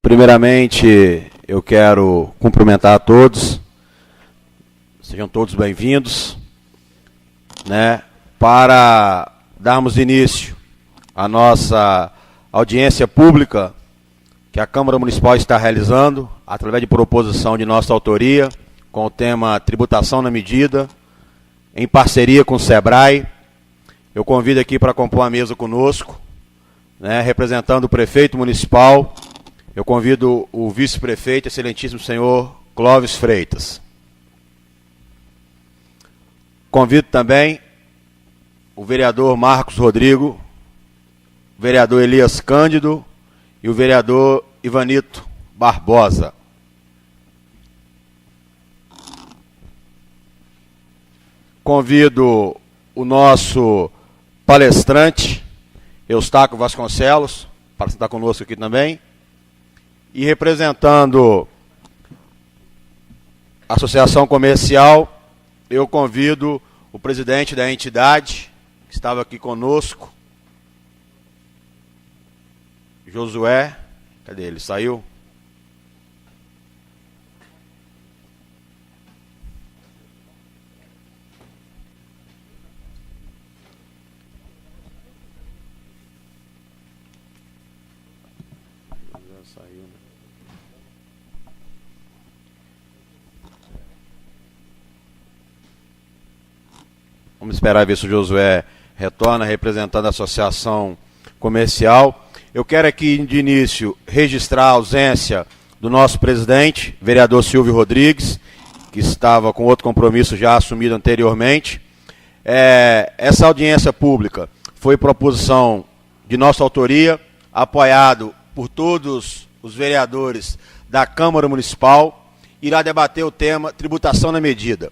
Primeiramente, eu quero cumprimentar a todos, sejam todos bem-vindos, para darmos início à nossa audiência pública que a Câmara Municipal está realizando, através de proposição de nossa autoria, com o tema Tributação na Medida, em parceria com o SEBRAE. Eu convido aqui para compor a mesa conosco, representando o prefeito municipal. Eu convido o vice-prefeito, excelentíssimo senhor Clóvis Freitas. Convido também o vereador Marcos Rodrigo, o vereador Elias Cândido e o vereador Ivanito Barbosa. Convido o nosso palestrante, Eustáquio Vasconcelos, para estar conosco aqui também. E representando a Associação Comercial, eu convido o presidente da entidade, que estava aqui conosco, Josué. Cadê ele? Saiu? Vamos esperar ver se o Josué retorna, representando a Associação Comercial. Eu quero aqui, de início, registrar a ausência do nosso presidente, vereador Silvio Rodrigues, que estava com outro compromisso já assumido anteriormente. Essa audiência pública foi proposição de nossa autoria, apoiado por todos os vereadores da Câmara Municipal, irá debater o tema Tributação na Medida.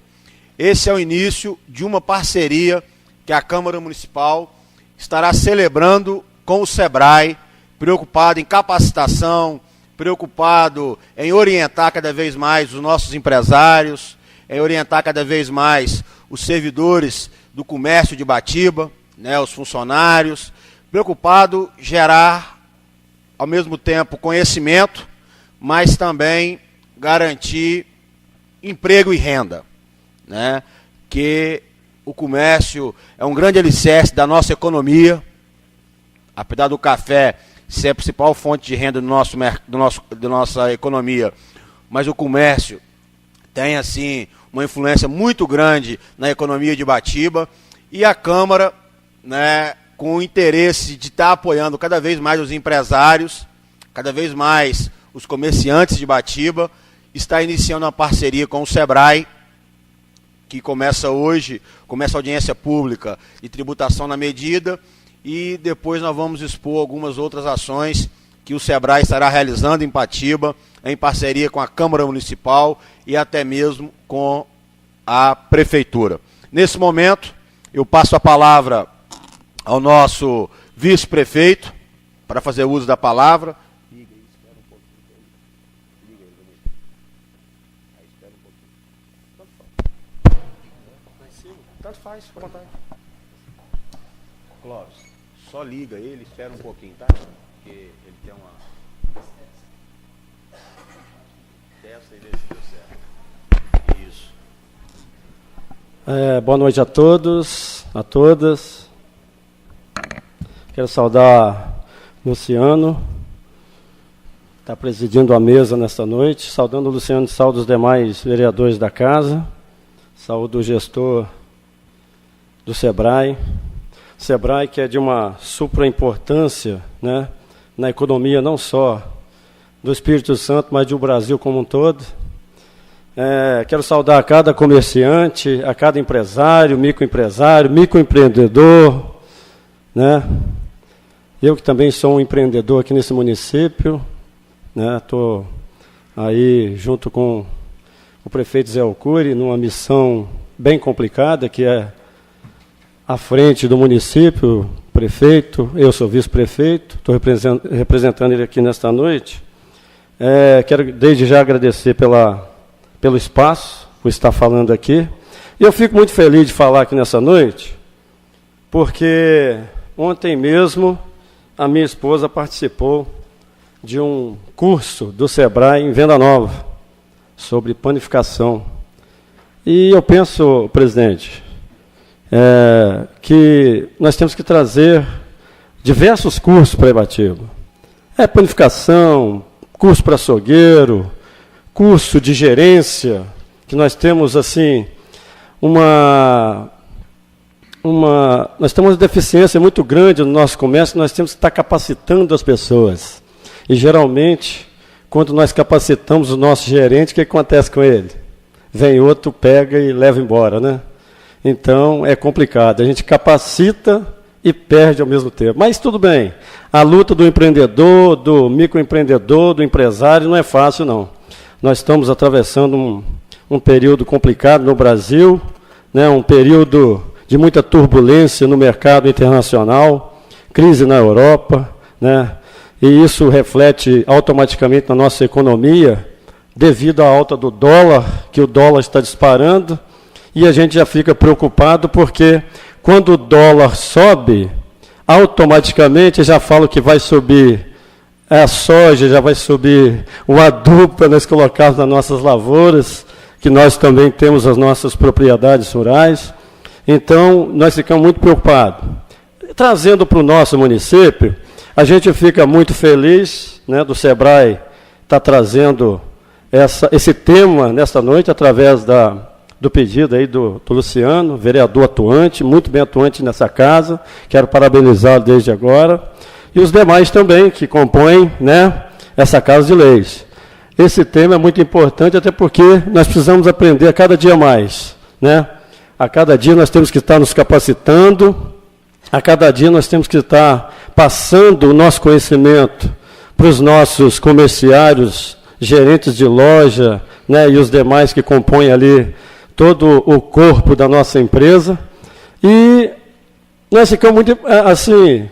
Esse é o início de uma parceria que a Câmara Municipal estará celebrando com o SEBRAE, preocupado em capacitação, preocupado em orientar cada vez mais os nossos empresários, em orientar cada vez mais os servidores do comércio de Ibatiba, os funcionários, preocupado em gerar, ao mesmo tempo, conhecimento, mas também garantir emprego e renda. Que o comércio é um grande alicerce da nossa economia, apesar do café ser a principal fonte de renda da nossa economia, mas o comércio tem, assim, uma influência muito grande na economia de Ibatiba, e a Câmara, com o interesse de estar apoiando cada vez mais os empresários, cada vez mais os comerciantes de Ibatiba, está iniciando uma parceria com o SEBRAE, que começa hoje, começa a audiência pública de tributação na medida, e depois nós vamos expor algumas outras ações que o SEBRAE estará realizando em Ibatiba, em parceria com a Câmara Municipal e até mesmo com a Prefeitura. Nesse momento, eu passo a palavra ao nosso vice-prefeito, para fazer uso da palavra. Tanto faz, fica à vontade. Clóvis, só liga ele, espera um pouquinho, tá? Porque ele tem uma... Testa e vê se deu certo. Isso. Boa noite a todos, a todas. Quero saudar Luciano, que está presidindo a mesa nesta noite. Saudando o Luciano, saúdo os demais vereadores da casa. Saúdo o gestor do SEBRAE. SEBRAE, que é de uma supra importância, na economia não só do Espírito Santo, mas do Brasil como um todo. Quero saudar a cada comerciante, a cada empresário, microempreendedor, Eu que também sou um empreendedor aqui nesse município, estou aí junto com o prefeito Zé Alcuri, numa missão bem complicada, que é à frente do município, prefeito, eu sou vice-prefeito, estou representando ele aqui nesta noite. Quero desde já agradecer pelo espaço, por estar falando aqui. E eu fico muito feliz de falar aqui nessa noite, porque ontem mesmo a minha esposa participou de um curso do Sebrae em Venda Nova, sobre panificação. E eu penso, presidente, que nós temos que trazer diversos cursos para Ibatiba. Panificação, curso para açougueiro, curso de gerência, que nós temos assim nós temos uma deficiência muito grande no nosso comércio, nós temos que estar capacitando as pessoas. E geralmente, quando nós capacitamos o nosso gerente, o que acontece com ele? Vem outro, pega e leva embora, né? Então, é complicado. A gente capacita e perde ao mesmo tempo. Mas tudo bem. A luta do empreendedor, do microempreendedor, do empresário, não é fácil, não. Nós estamos atravessando um período complicado no Brasil, né? Um período de muita turbulência no mercado internacional, crise na Europa, né? E isso reflete automaticamente na nossa economia, devido à alta do dólar, que o dólar está disparando, e a gente já fica preocupado porque quando o dólar sobe, automaticamente já falo que vai subir a soja, já vai subir o adubo para nós colocarmos nas nossas lavouras, que nós também temos as nossas propriedades rurais. Então, nós ficamos muito preocupados. Trazendo para o nosso município, a gente fica muito feliz, né, do Sebrae estar trazendo esse tema nesta noite, através do pedido aí do Luciano, vereador atuante, muito bem atuante nessa casa. Quero parabenizá-lo desde agora. E os demais também, que compõem, né, essa Casa de Leis. Esse tema é muito importante, até porque nós precisamos aprender a cada dia mais, né? A cada dia nós temos que estar nos capacitando, a cada dia nós temos que estar passando o nosso conhecimento para os nossos comerciários, gerentes de loja, né, e os demais que compõem ali todo o corpo da nossa empresa. E nós ficamos muito, assim,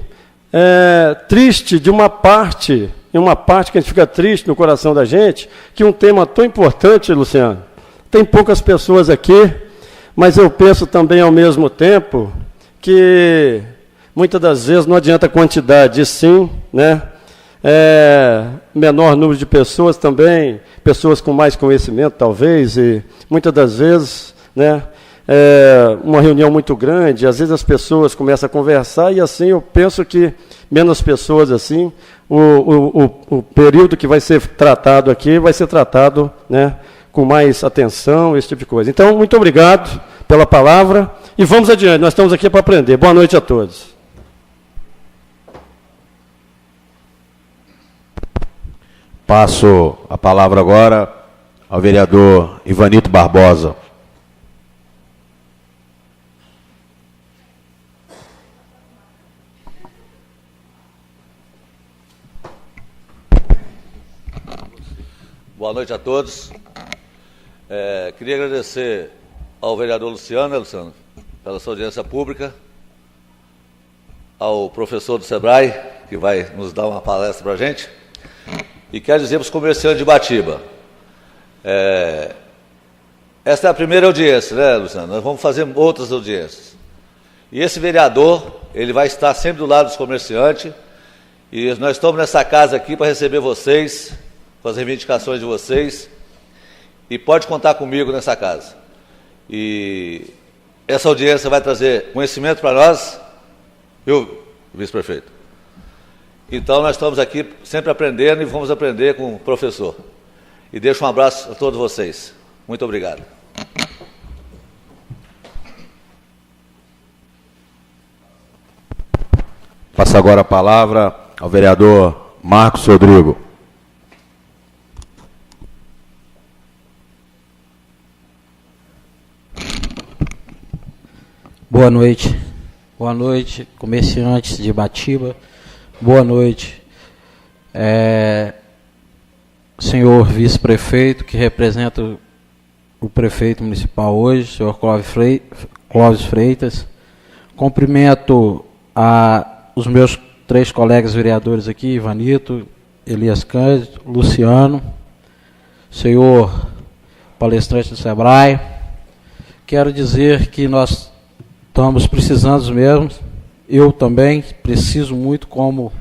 triste de uma parte que a gente fica triste no coração da gente, que um tema tão importante, Luciano, tem poucas pessoas aqui, mas eu penso também ao mesmo tempo que muitas das vezes não adianta a quantidade, e sim, né, menor número de pessoas também, pessoas com mais conhecimento talvez, e muitas das vezes, né, uma reunião muito grande, às vezes as pessoas começam a conversar e assim eu penso que menos pessoas assim, o período que vai ser tratado aqui vai ser tratado, né, com mais atenção, esse tipo de coisa. Então, muito obrigado pela palavra e vamos adiante, nós estamos aqui para aprender. Boa noite a todos. Passo a palavra agora ao vereador Ivanito Barbosa. Boa noite a todos. Queria agradecer ao vereador Luciano, Luciano, pela sua audiência pública, ao professor do Sebrae, que vai nos dar uma palestra para a gente, e quero dizer para os comerciantes de Ibatiba, esta é a primeira audiência, né, Luciano? Nós vamos fazer outras audiências. E esse vereador, ele vai estar sempre do lado dos comerciantes, e nós estamos nessa casa aqui para receber vocês, com as reivindicações de vocês, e pode contar comigo nessa casa. E essa audiência vai trazer conhecimento para nós, viu, vice-prefeito? Então, nós estamos aqui sempre aprendendo e vamos aprender com o professor. E deixo um abraço a todos vocês. Muito obrigado. Passo agora a palavra ao vereador Marcos Rodrigo. Boa noite, comerciantes de Ibatiba. Boa noite, senhor vice-prefeito, que representa o prefeito municipal hoje, senhor Clóvis Freitas. Cumprimento os meus 3 colegas vereadores aqui, Ivanito, Elias Cândido, Luciano, senhor palestrante do Sebrae. Quero dizer que nós estamos precisando mesmo, eu também preciso muito como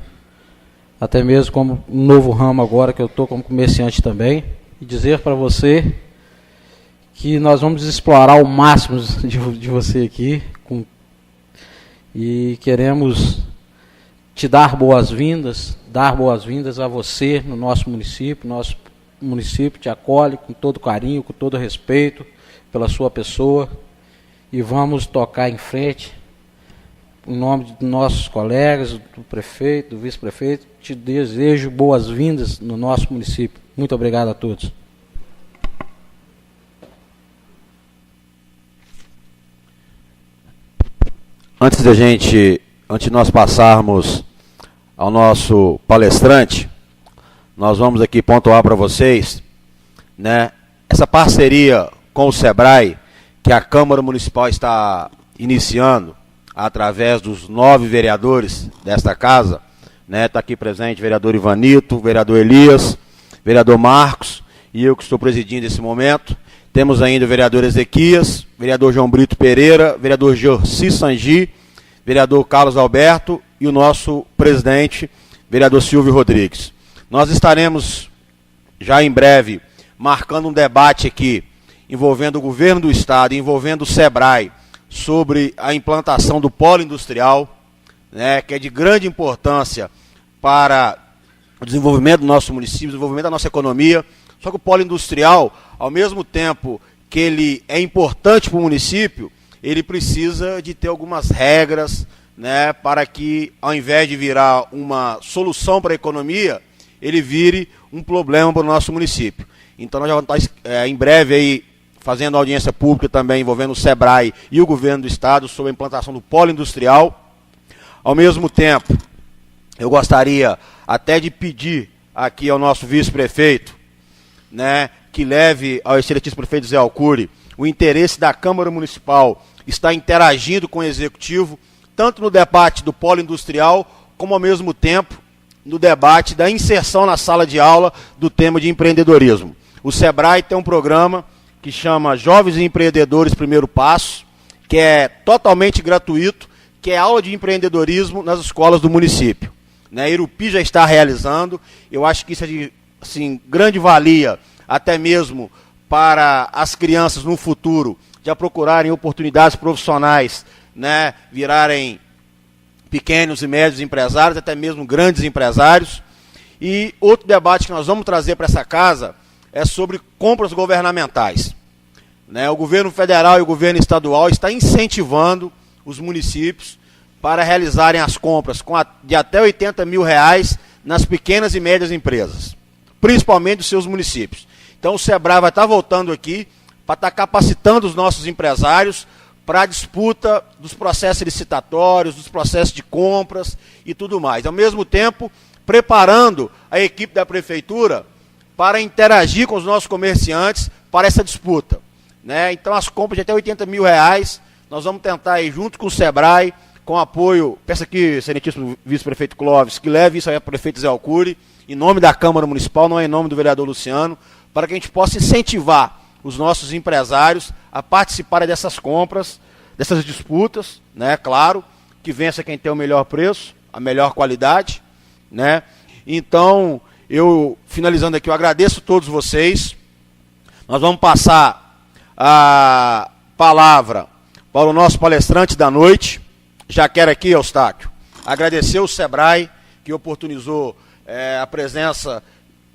até mesmo como um novo ramo agora que eu estou como comerciante também, e dizer para você que nós vamos explorar o máximo de você aqui e queremos te dar boas-vindas a você no nosso município te acolhe com todo carinho, com todo respeito pela sua pessoa, e vamos tocar em frente. Em nome de nossos colegas, do prefeito, do vice-prefeito, te desejo boas-vindas no nosso município. Muito obrigado a todos. Antes de nós passarmos ao nosso palestrante, nós vamos aqui pontuar para vocês, né, essa parceria com o SEBRAE, que a Câmara Municipal está iniciando, através dos 9 vereadores desta casa, né, está aqui presente o vereador Ivanito, o vereador Elias, o vereador Marcos, e eu que estou presidindo esse momento. Temos ainda o vereador Ezequias, vereador João Brito Pereira, vereador Jorci Sangi, vereador Carlos Alberto e o nosso presidente, vereador Silvio Rodrigues. Nós estaremos já em breve marcando um debate aqui envolvendo o governo do estado, envolvendo o SEBRAE, sobre a implantação do polo industrial, né, que é de grande importância para o desenvolvimento do nosso município, o desenvolvimento da nossa economia. Só que o polo industrial, ao mesmo tempo que ele é importante para o município, ele precisa de ter algumas regras, né, para que, ao invés de virar uma solução para a economia, ele vire um problema para o nosso município. Então nós já vamos estar em breve aí fazendo audiência pública também envolvendo o SEBRAE e o governo do estado sobre a implantação do polo industrial. Ao mesmo tempo, eu gostaria até de pedir aqui ao nosso vice-prefeito, né, que leve ao excelentíssimo prefeito Zé Alcuri o interesse da Câmara Municipal está interagindo com o Executivo, tanto no debate do polo industrial, como ao mesmo tempo no debate da inserção na sala de aula do tema de empreendedorismo. O SEBRAE tem um programa que chama Jovens Empreendedores Primeiro Passo, que é totalmente gratuito, que é aula de empreendedorismo nas escolas do município. Né, Irupi já está realizando, eu acho que isso é de assim, grande valia, até mesmo para as crianças no futuro, já procurarem oportunidades profissionais, né, virarem pequenos e médios empresários, até mesmo grandes empresários. E outro debate que nós vamos trazer para essa casa é sobre compras governamentais. Né, o governo federal e o governo estadual estão incentivando os municípios para realizarem as compras de até R$80 mil nas pequenas e médias empresas, principalmente dos seus municípios. Então o SEBRAE vai estar voltando aqui para estar capacitando os nossos empresários para a disputa dos processos licitatórios, dos processos de compras e tudo mais. Ao mesmo tempo, preparando a equipe da prefeitura para interagir com os nossos comerciantes para essa disputa. Né? Então as compras de até R$80 mil, nós vamos tentar ir junto com o SEBRAE, com apoio, peço aqui, excelentíssimo vice-prefeito Clóvis, que leve isso aí ao prefeito Zé Alcuri, em nome da Câmara Municipal, não é em nome do vereador Luciano, para que a gente possa incentivar os nossos empresários a participarem dessas compras, dessas disputas, né? Claro, que vença quem tem o melhor preço, a melhor qualidade, né? Então, eu, finalizando aqui, eu agradeço a todos vocês. Nós vamos passar a palavra para o nosso palestrante da noite. Já quero aqui, Eustáquio, agradecer o SEBRAE, que oportunizou a presença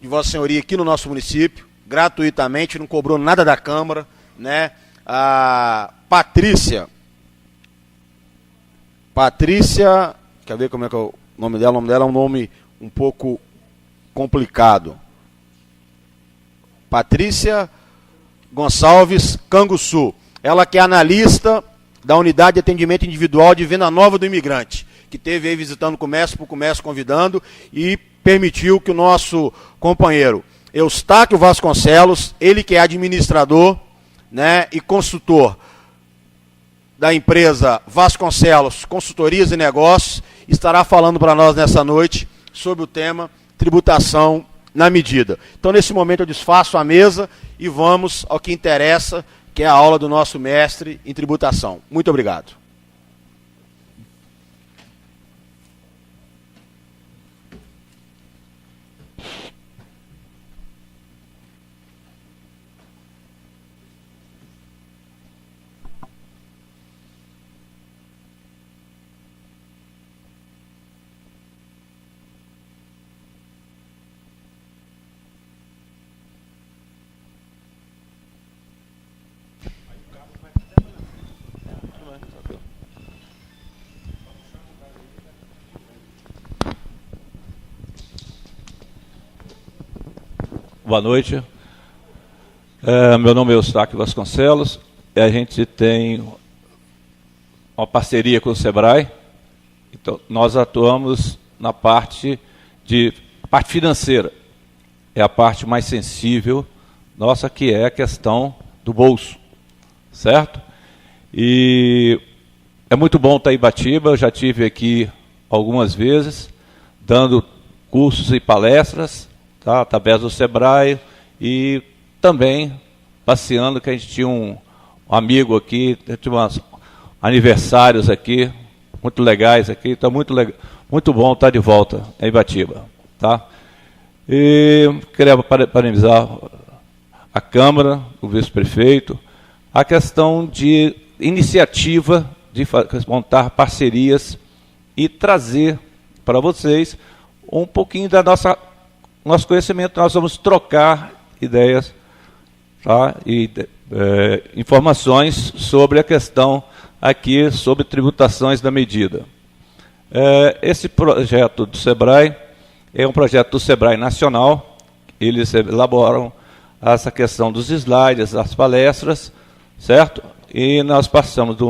de Vossa Senhoria aqui no nosso município, gratuitamente, não cobrou nada da Câmara, né? A Patrícia, quer ver como é que é o nome dela? O nome dela é um nome um pouco complicado. Patrícia Gonçalves Canguçu, ela que é analista da Unidade de Atendimento Individual de Venda Nova do Imigrante, que esteve aí visitando comércio por comércio, convidando, e permitiu que o nosso companheiro Eustáquio Vasconcelos, ele que é administrador, né, e consultor da empresa Vasconcelos Consultorias e Negócios, estará falando para nós nessa noite sobre o tema tributação na medida. Então, nesse momento, eu desfaço a mesa e vamos ao que interessa, que é a aula do nosso mestre em tributação. Muito obrigado. Boa noite. Meu nome é Eustáquio Vasconcelos. A gente tem uma parceria com o SEBRAE. Então, nós atuamos na parte financeira. É a parte mais sensível nossa, que é a questão do bolso, certo? E é muito bom estar em Ibatiba. Eu já estive aqui algumas vezes, dando cursos e palestras, tá, através do SEBRAE, e também passeando, que a gente tinha um amigo aqui, tinha uns aniversários aqui, muito legais aqui, então muito bom estar de volta em Ibatiba, tá? E queria parabenizar a Câmara, o vice-prefeito, a questão de iniciativa de montar parcerias e trazer para vocês um pouquinho da nosso conhecimento. Nós vamos trocar ideias, tá? E informações sobre a questão aqui, sobre tributações da medida. Esse projeto do SEBRAE é um projeto do SEBRAE Nacional. Eles elaboram essa questão dos slides, das palestras, certo? E nós passamos de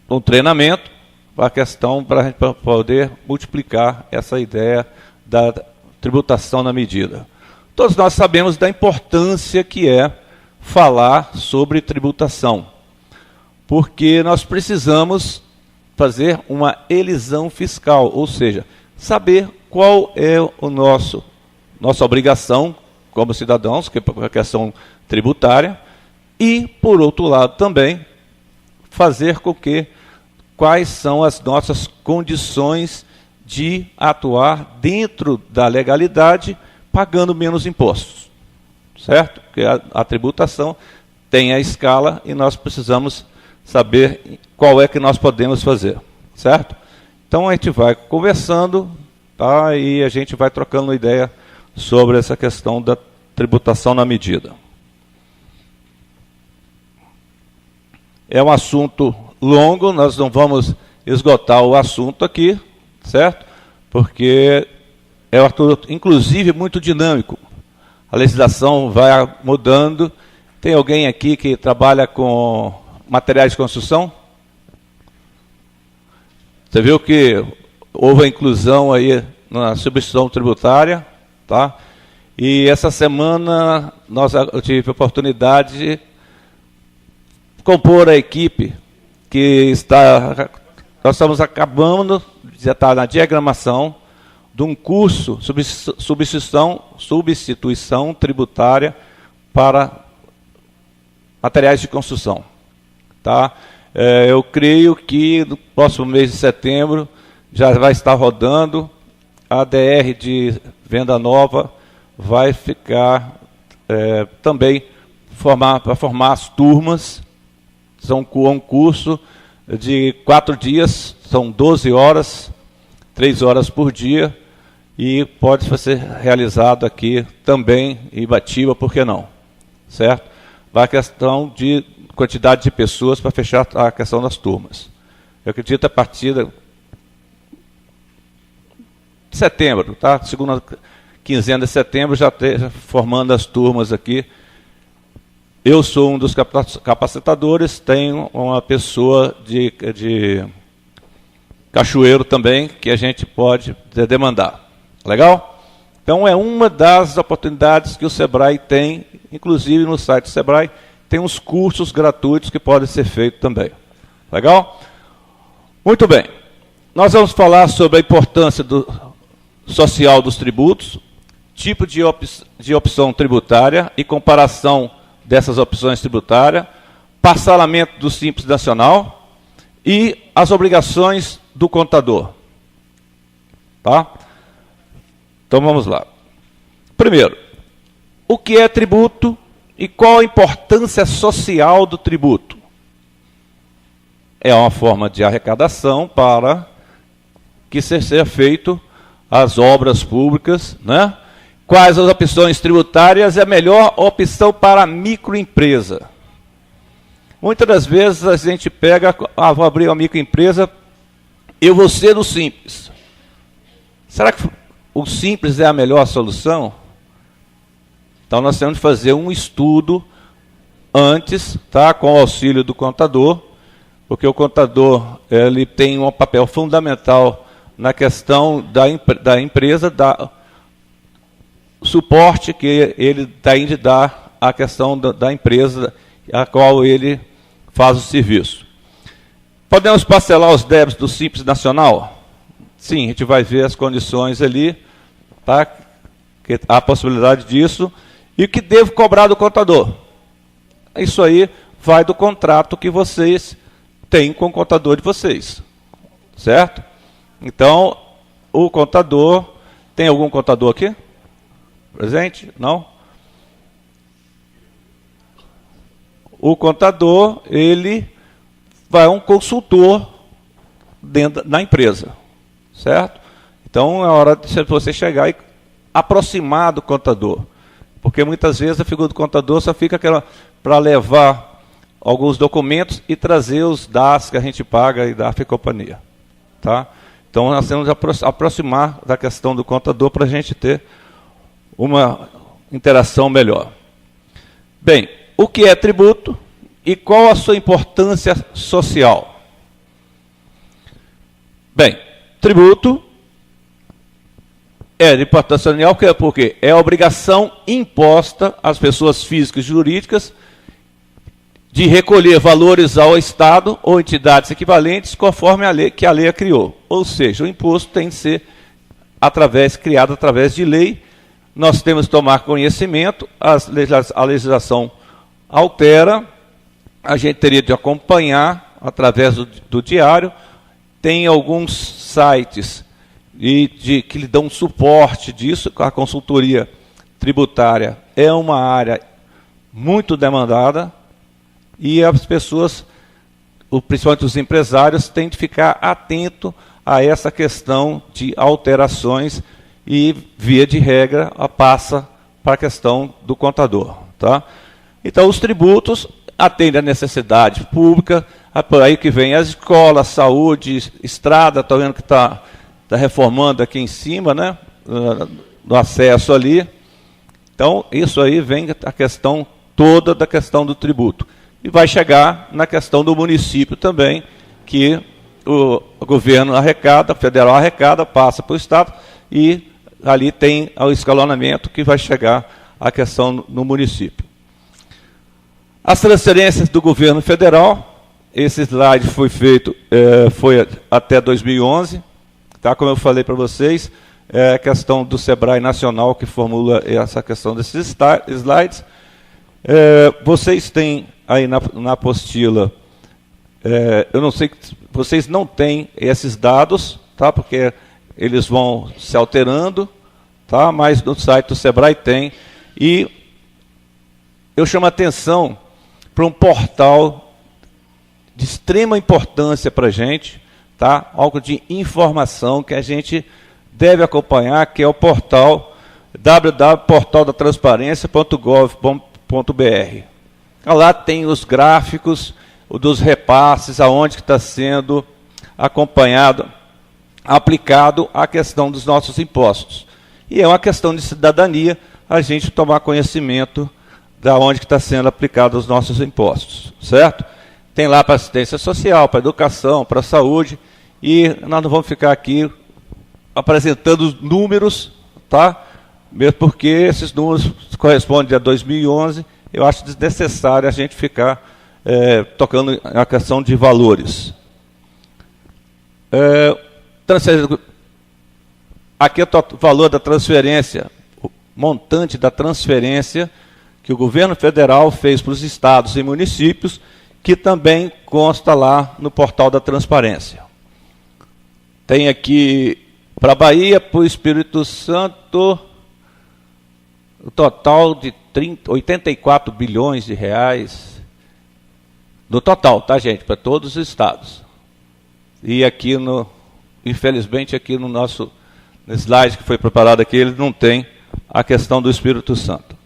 um treinamento para a questão, para a gente poder multiplicar essa ideia da tributação na medida. Todos nós sabemos da importância que é falar sobre tributação, porque nós precisamos fazer uma elisão fiscal, ou seja, saber qual é nossa obrigação como cidadãos, que é a questão tributária, e, por outro lado, também fazer com que quais são as nossas condições de atuar dentro da legalidade, pagando menos impostos, certo? Porque a tributação tem a escala e nós precisamos saber qual é que nós podemos fazer, certo? Então a gente vai conversando, tá? E a gente vai trocando ideia sobre essa questão da tributação na medida. É um assunto longo, nós não vamos esgotar o assunto aqui, certo? Porque é um assunto, inclusive, muito dinâmico. A legislação vai mudando. Tem alguém aqui que trabalha com materiais de construção? Você viu que houve a inclusão aí na substituição tributária, tá? E essa semana eu tive a oportunidade de compor a equipe que nós estamos acabando de estar na diagramação de um curso substituição tributária para materiais de construção, tá? Eu creio que no próximo mês de setembro já vai estar rodando. A ADR de Venda Nova vai ficar também para formar as turmas. São um curso de 4 dias, são 12 horas, 3 horas por dia, e pode ser realizado aqui também em Ibatiba, por que não? Certo? Vai a questão de quantidade de pessoas para fechar a questão das turmas. Eu acredito a partir de setembro, tá? Segunda quinzena de setembro já esteja formando as turmas aqui. Eu sou um dos capacitadores, tenho uma pessoa de Cachoeiro também, que a gente pode demandar. Legal? Então é uma das oportunidades que o SEBRAE tem, inclusive no site do SEBRAE, tem uns cursos gratuitos que podem ser feitos também. Legal? Muito bem. Nós vamos falar sobre a importância social dos tributos, tipo de opção tributária e comparação dessas opções tributárias, parcelamento do Simples Nacional e as obrigações do contador. Tá? Então vamos lá. Primeiro, o que é tributo e qual a importância social do tributo? É uma forma de arrecadação para que seja feito as obras públicas, né? Quais as opções tributárias é a melhor opção para a microempresa? Muitas das vezes a gente pega, vou abrir uma microempresa, eu vou ser do Simples. Será que o Simples é a melhor solução? Então nós temos que fazer um estudo antes, tá, com o auxílio do contador, porque o contador ele tem um papel fundamental na questão da empresa, da suporte que ele tem de dar à questão da empresa a qual ele faz o serviço. Podemos parcelar os débitos do Simples Nacional? Sim, a gente vai ver as condições ali, tá? Que há a possibilidade disso. E o que devo cobrar do contador? Isso aí vai do contrato que vocês têm com o contador de vocês, certo? Então, o contador... Tem algum contador aqui? Presente? Não? O contador, ele vai um consultor dentro da empresa, certo? Então, é hora de você chegar e aproximar do contador. Porque muitas vezes a figura do contador só fica aquela para levar alguns documentos e trazer os DAS que a gente paga e DAF e companhia. Tá? Então, nós temos que aproximar da questão do contador para a gente ter uma interação melhor. Bem, o que é tributo e qual a sua importância social? Bem, tributo é de importância social porque é a obrigação imposta às pessoas físicas e jurídicas de recolher valores ao Estado ou entidades equivalentes conforme a lei que a lei a criou. Ou seja, o imposto tem que ser criado através de lei. Nós temos que tomar conhecimento, a legislação altera, a gente teria de acompanhar através do diário. Tem alguns sites que lhe dão suporte disso. A consultoria tributária é uma área muito demandada e as pessoas, principalmente os empresários, têm de ficar atento a essa questão de alterações e, via de regra, passa para a questão do contador. Tá? Então, os tributos atendem à necessidade pública, por aí que vem as escolas, saúde, estrada, estou vendo que está reformando aqui em cima, né, no acesso ali. Então, isso aí vem a questão toda da questão do tributo. E vai chegar na questão do município também, que o governo arrecada, o federal arrecada, passa para o Estado, e ali tem o escalonamento que vai chegar a questão no município. As transferências do governo federal, esse slide foi feito, foi até 2011, tá? Como eu falei para vocês, é a questão do SEBRAE Nacional que formula essa questão desses slides. Vocês têm aí na apostila, eu não sei, vocês não têm esses dados, tá? Porque eles vão se alterando, tá? Mas no site do SEBRAE tem. E eu chamo a atenção para um portal de extrema importância para a gente, tá? Algo de informação que a gente deve acompanhar, que é o portal www.portaldatransparencia.gov.br. Lá tem os gráficos dos repasses, aonde que está sendo acompanhado, aplicado a questão dos nossos impostos. E é uma questão de cidadania a gente tomar conhecimento da onde que está sendo aplicado os nossos impostos, certo? Tem lá para assistência social, para educação, para saúde, e nós não vamos ficar aqui apresentando os números, tá? Mesmo porque esses números correspondem a 2011, eu acho desnecessário a gente ficar tocando a questão de valores. Aqui é o valor da transferência, o montante da transferência que o governo federal fez para os estados e municípios, que também consta lá no portal da transparência. Tem aqui para a Bahia, para o Espírito Santo, o total de 84 bilhões de reais, no total, tá, gente? Para todos os estados. E aqui, infelizmente, aqui no nosso slide que foi preparado aqui, ele não tem a questão do Espírito Santo.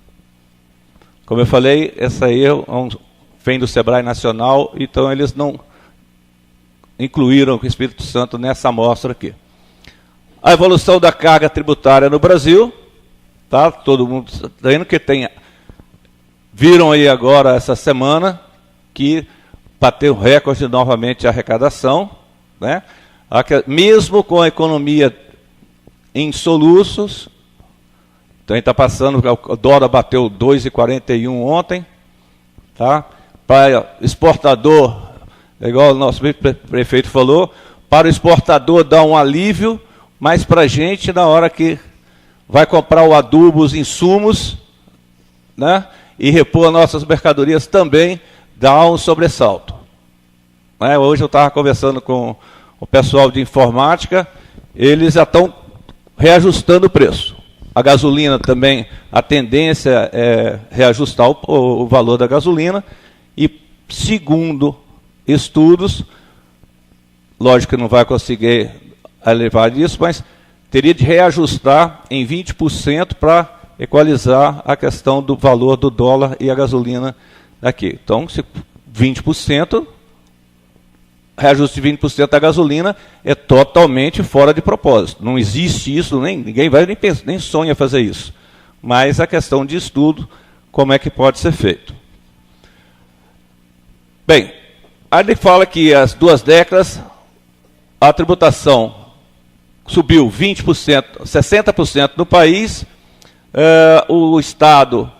Como eu falei, essa aí vem do SEBRAE Nacional, então eles não incluíram o Espírito Santo nessa amostra aqui. A evolução da carga tributária no Brasil, tá? Todo mundo está vendo que tem. Viram aí agora, essa semana, que bateu recorde novamente de arrecadação, né? Mesmo com a economia em soluços, então a gente está passando, o dólar bateu 2,41 ontem, tá? Para exportador, igual o nosso prefeito falou, para o exportador dá um alívio, mas para a gente, na hora que vai comprar o adubo, os insumos, né, e repor as nossas mercadorias, também dá um sobressalto. Né? Hoje eu estava conversando com o pessoal de informática, eles já estão reajustando o preço. A gasolina também, a tendência é reajustar o valor da gasolina, e segundo estudos, lógico que não vai conseguir elevar isso, mas teria de reajustar em 20% para equalizar a questão do valor do dólar e a gasolina aqui. Então, se 20%, reajuste de 20% da gasolina é totalmente fora de propósito. Não existe isso, ninguém vai nem sonha fazer isso. Mas a questão de estudo, como é que pode ser feito. Bem, aí ele fala que as 2 décadas, a tributação subiu 20%, 60% no país, o Estado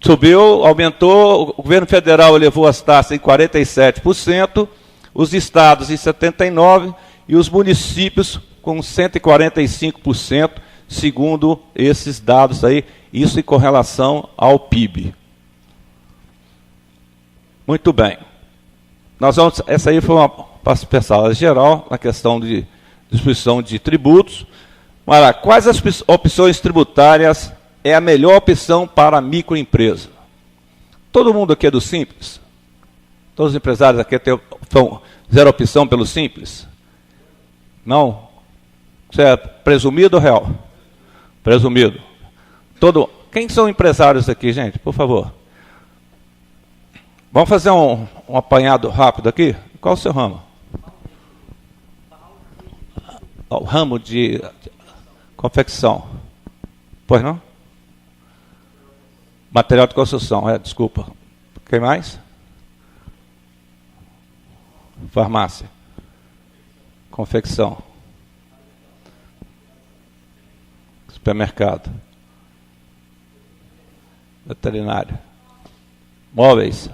subiu, aumentou, o governo federal elevou as taxas em 47%, os estados em 79% e os municípios com 145%, segundo esses dados aí, isso em correlação ao PIB. Muito bem. Essa aí foi uma passada geral na questão de distribuição de tributos. Mas quais as opções tributárias é a melhor opção para a microempresa? Todo mundo aqui é do Simples? Todos os empresários aqui têm zero opção pelo Simples? Não? Isso é presumido ou real? Presumido. Quem são empresários aqui, gente? Por favor. Vamos fazer um apanhado rápido aqui? Qual o seu ramo? O ramo de confecção. Pois não? Material de construção, desculpa. Quem mais? Farmácia. Confecção. Supermercado. Veterinário. Móveis.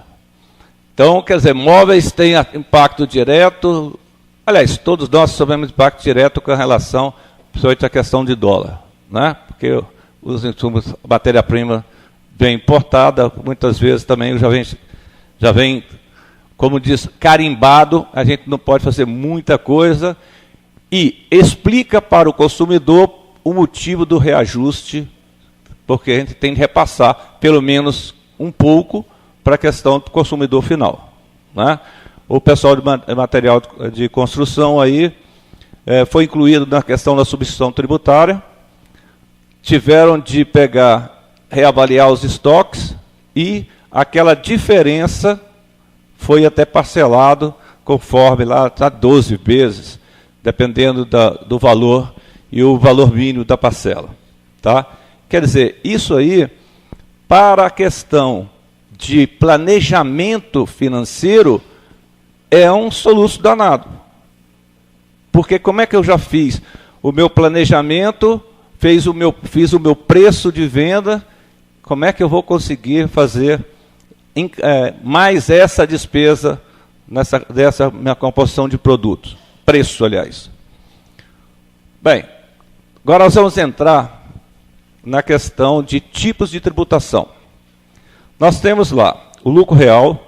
Então, quer dizer, móveis têm impacto direto. Aliás, todos nós sofremos impacto direto com relação, principalmente à questão de dólar, né? Porque os insumos, a matéria-prima vem importada, muitas vezes também já vem, como diz, carimbado, a gente não pode fazer muita coisa, e explica para o consumidor o motivo do reajuste, porque a gente tem que repassar, pelo menos um pouco, para a questão do consumidor final, né? O pessoal de material de construção aí foi incluído na questão da substituição tributária, tiveram de reavaliar os estoques, e aquela diferença foi até parcelado conforme lá está 12 vezes, dependendo do valor e o valor mínimo da parcela, tá? Quer dizer, isso aí, para a questão de planejamento financeiro, é um soluço danado. Porque como é que eu já fiz o meu planejamento, fiz o meu preço de venda, como é que eu vou conseguir fazer mais essa despesa dessa minha composição de produtos? Preço, aliás. Bem, agora nós vamos entrar na questão de tipos de tributação. Nós temos lá o lucro real,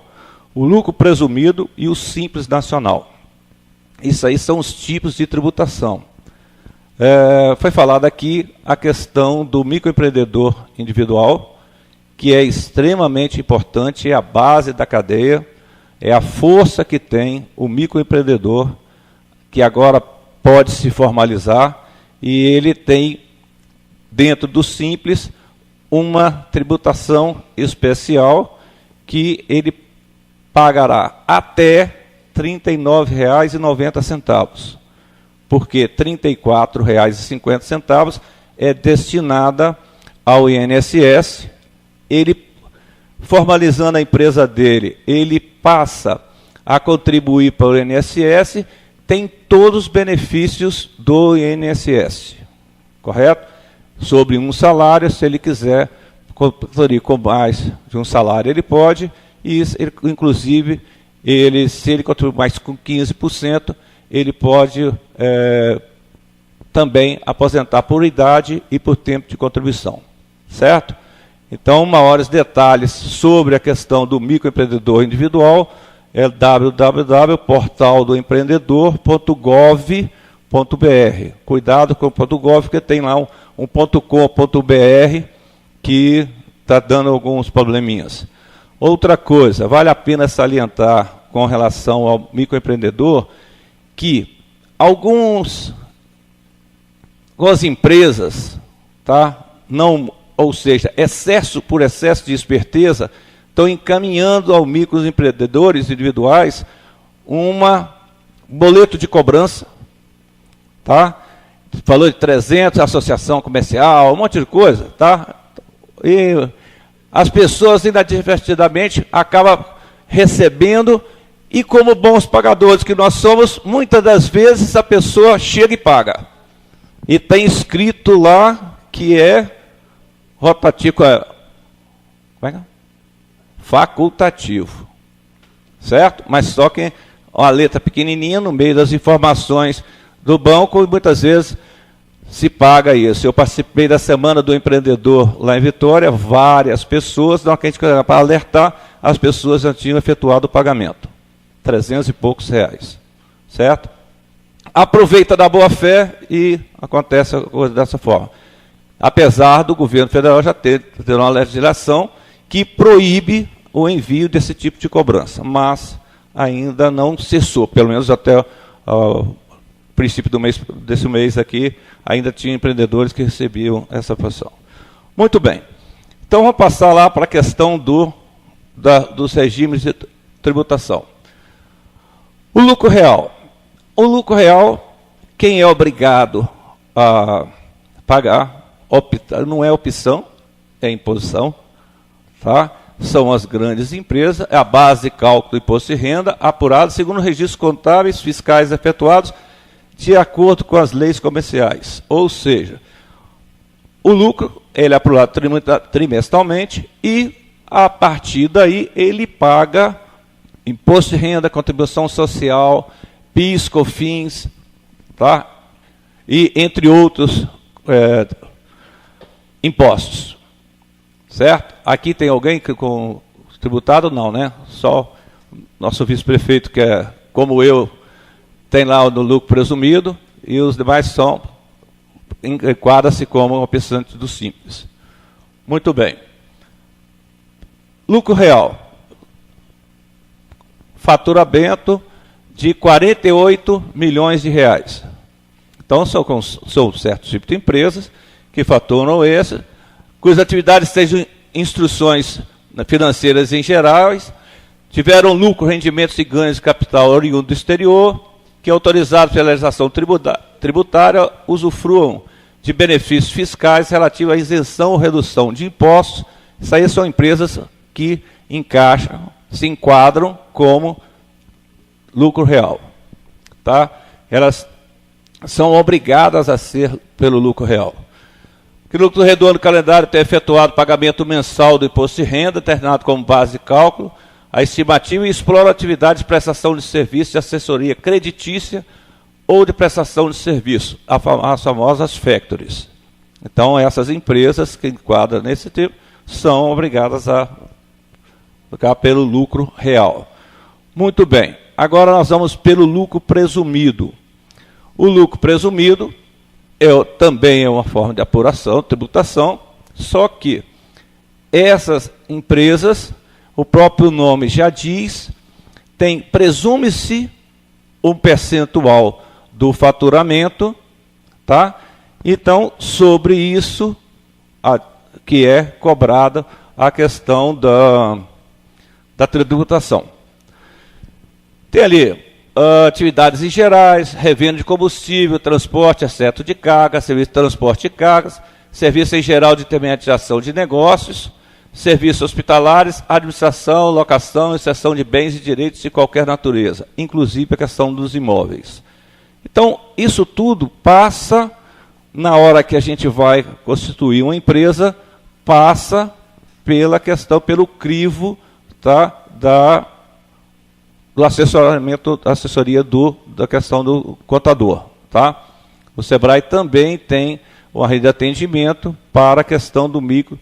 o lucro presumido e o simples nacional. Isso aí são os tipos de tributação. Foi falado aqui a questão do microempreendedor individual, que é extremamente importante, é a base da cadeia, é a força que tem o microempreendedor, que agora pode se formalizar, e ele tem, dentro do simples, uma tributação especial que ele pagará até R$ 39,90, porque R$ 34,50 é destinada ao INSS, ele, formalizando a empresa dele, ele passa a contribuir para o INSS, tem todos os benefícios do INSS, correto? Sobre um salário, se ele quiser contribuir com mais de um salário, ele pode, e ele, inclusive, se ele contribuir mais com 15%, ele pode também aposentar por idade e por tempo de contribuição, certo? Então, maiores detalhes sobre a questão do microempreendedor individual é www.portaldoempreendedor.gov.br. Cuidado com o .gov, porque tem lá um .com.br que está dando alguns probleminhas. Outra coisa, vale a pena salientar com relação ao microempreendedor que algumas empresas, tá, não, ou seja, por excesso de esperteza, estão encaminhando aos microempreendedores individuais boleto de cobrança, tá? Falou de 300, associação comercial, um monte de coisa, tá? E as pessoas inadvertidamente acabam recebendo, e como bons pagadores que nós somos, muitas das vezes a pessoa chega e paga. E tem escrito lá que é rotativo, como é que é? Facultativo, certo? Mas só que uma letra pequenininha no meio das informações do banco, e muitas vezes se paga isso. Eu participei da Semana do Empreendedor lá em Vitória, várias pessoas, não, que a gente, para alertar, as pessoas já tinham efetuado o pagamento, 300 e poucos reais, certo? Aproveita da boa-fé e acontece a coisa dessa forma. Apesar do governo federal já ter uma legislação que proíbe o envio desse tipo de cobrança, mas ainda não cessou, pelo menos até o princípio desse mês aqui, ainda tinha empreendedores que recebiam essa função. Muito bem. Então, vamos passar lá para a questão dos regimes de tributação. O lucro real. O lucro real, quem é obrigado a pagar, não é opção, é imposição, tá? São as grandes empresas, é a base de cálculo do imposto de renda, apurado segundo registros contábeis fiscais efetuados de acordo com as leis comerciais. Ou seja, o lucro ele é apurado trimestralmente e, a partir daí, ele paga imposto de renda, contribuição social, PIS, COFINS, tá? E entre outros impostos. Certo? Aqui tem alguém com tributado? Não, né? Só nosso vice-prefeito, que é como eu, tem lá no lucro presumido, e os demais enquadra-se como opção do Simples. Muito bem. Lucro real. Faturamento de 48 milhões de reais. Então, são certos tipos de empresas que faturam cujas atividades sejam instruções financeiras em geral, tiveram lucro, rendimentos e ganhos de capital oriundo do exterior, que autorizados pela legislação tributária usufruam de benefícios fiscais relativos à isenção ou redução de impostos. Isso aí são empresas que se enquadram como lucro real. Tá? Elas são obrigadas a ser pelo lucro real. Que o lucro redondo do calendário tem efetuado pagamento mensal do imposto de renda, determinado como base de cálculo, a estimativa, e explora atividades de prestação de serviço de assessoria creditícia ou de prestação de serviço, as famosas factories. Então, essas empresas que enquadram nesse tipo são obrigadas a ficar pelo lucro real. Muito bem. Agora nós vamos pelo lucro presumido. O lucro presumido também é uma forma de apuração, tributação, só que essas empresas, o próprio nome já diz, presume-se um percentual do faturamento, tá? Então, sobre isso que é cobrada a questão da tributação. Tem ali atividades em gerais, revenda de combustível, transporte, exceto de carga, serviço de transporte de cargas, serviço em geral de intermediação de negócios, serviços hospitalares, administração, locação e cessão de bens e direitos de qualquer natureza, inclusive a questão dos imóveis. Então, isso tudo passa, na hora que a gente vai constituir uma empresa, passa pela questão, pelo crivo, tá, do assessoramento, assessoria da questão do contador. Tá? O SEBRAE também tem uma rede de atendimento para a questão do micro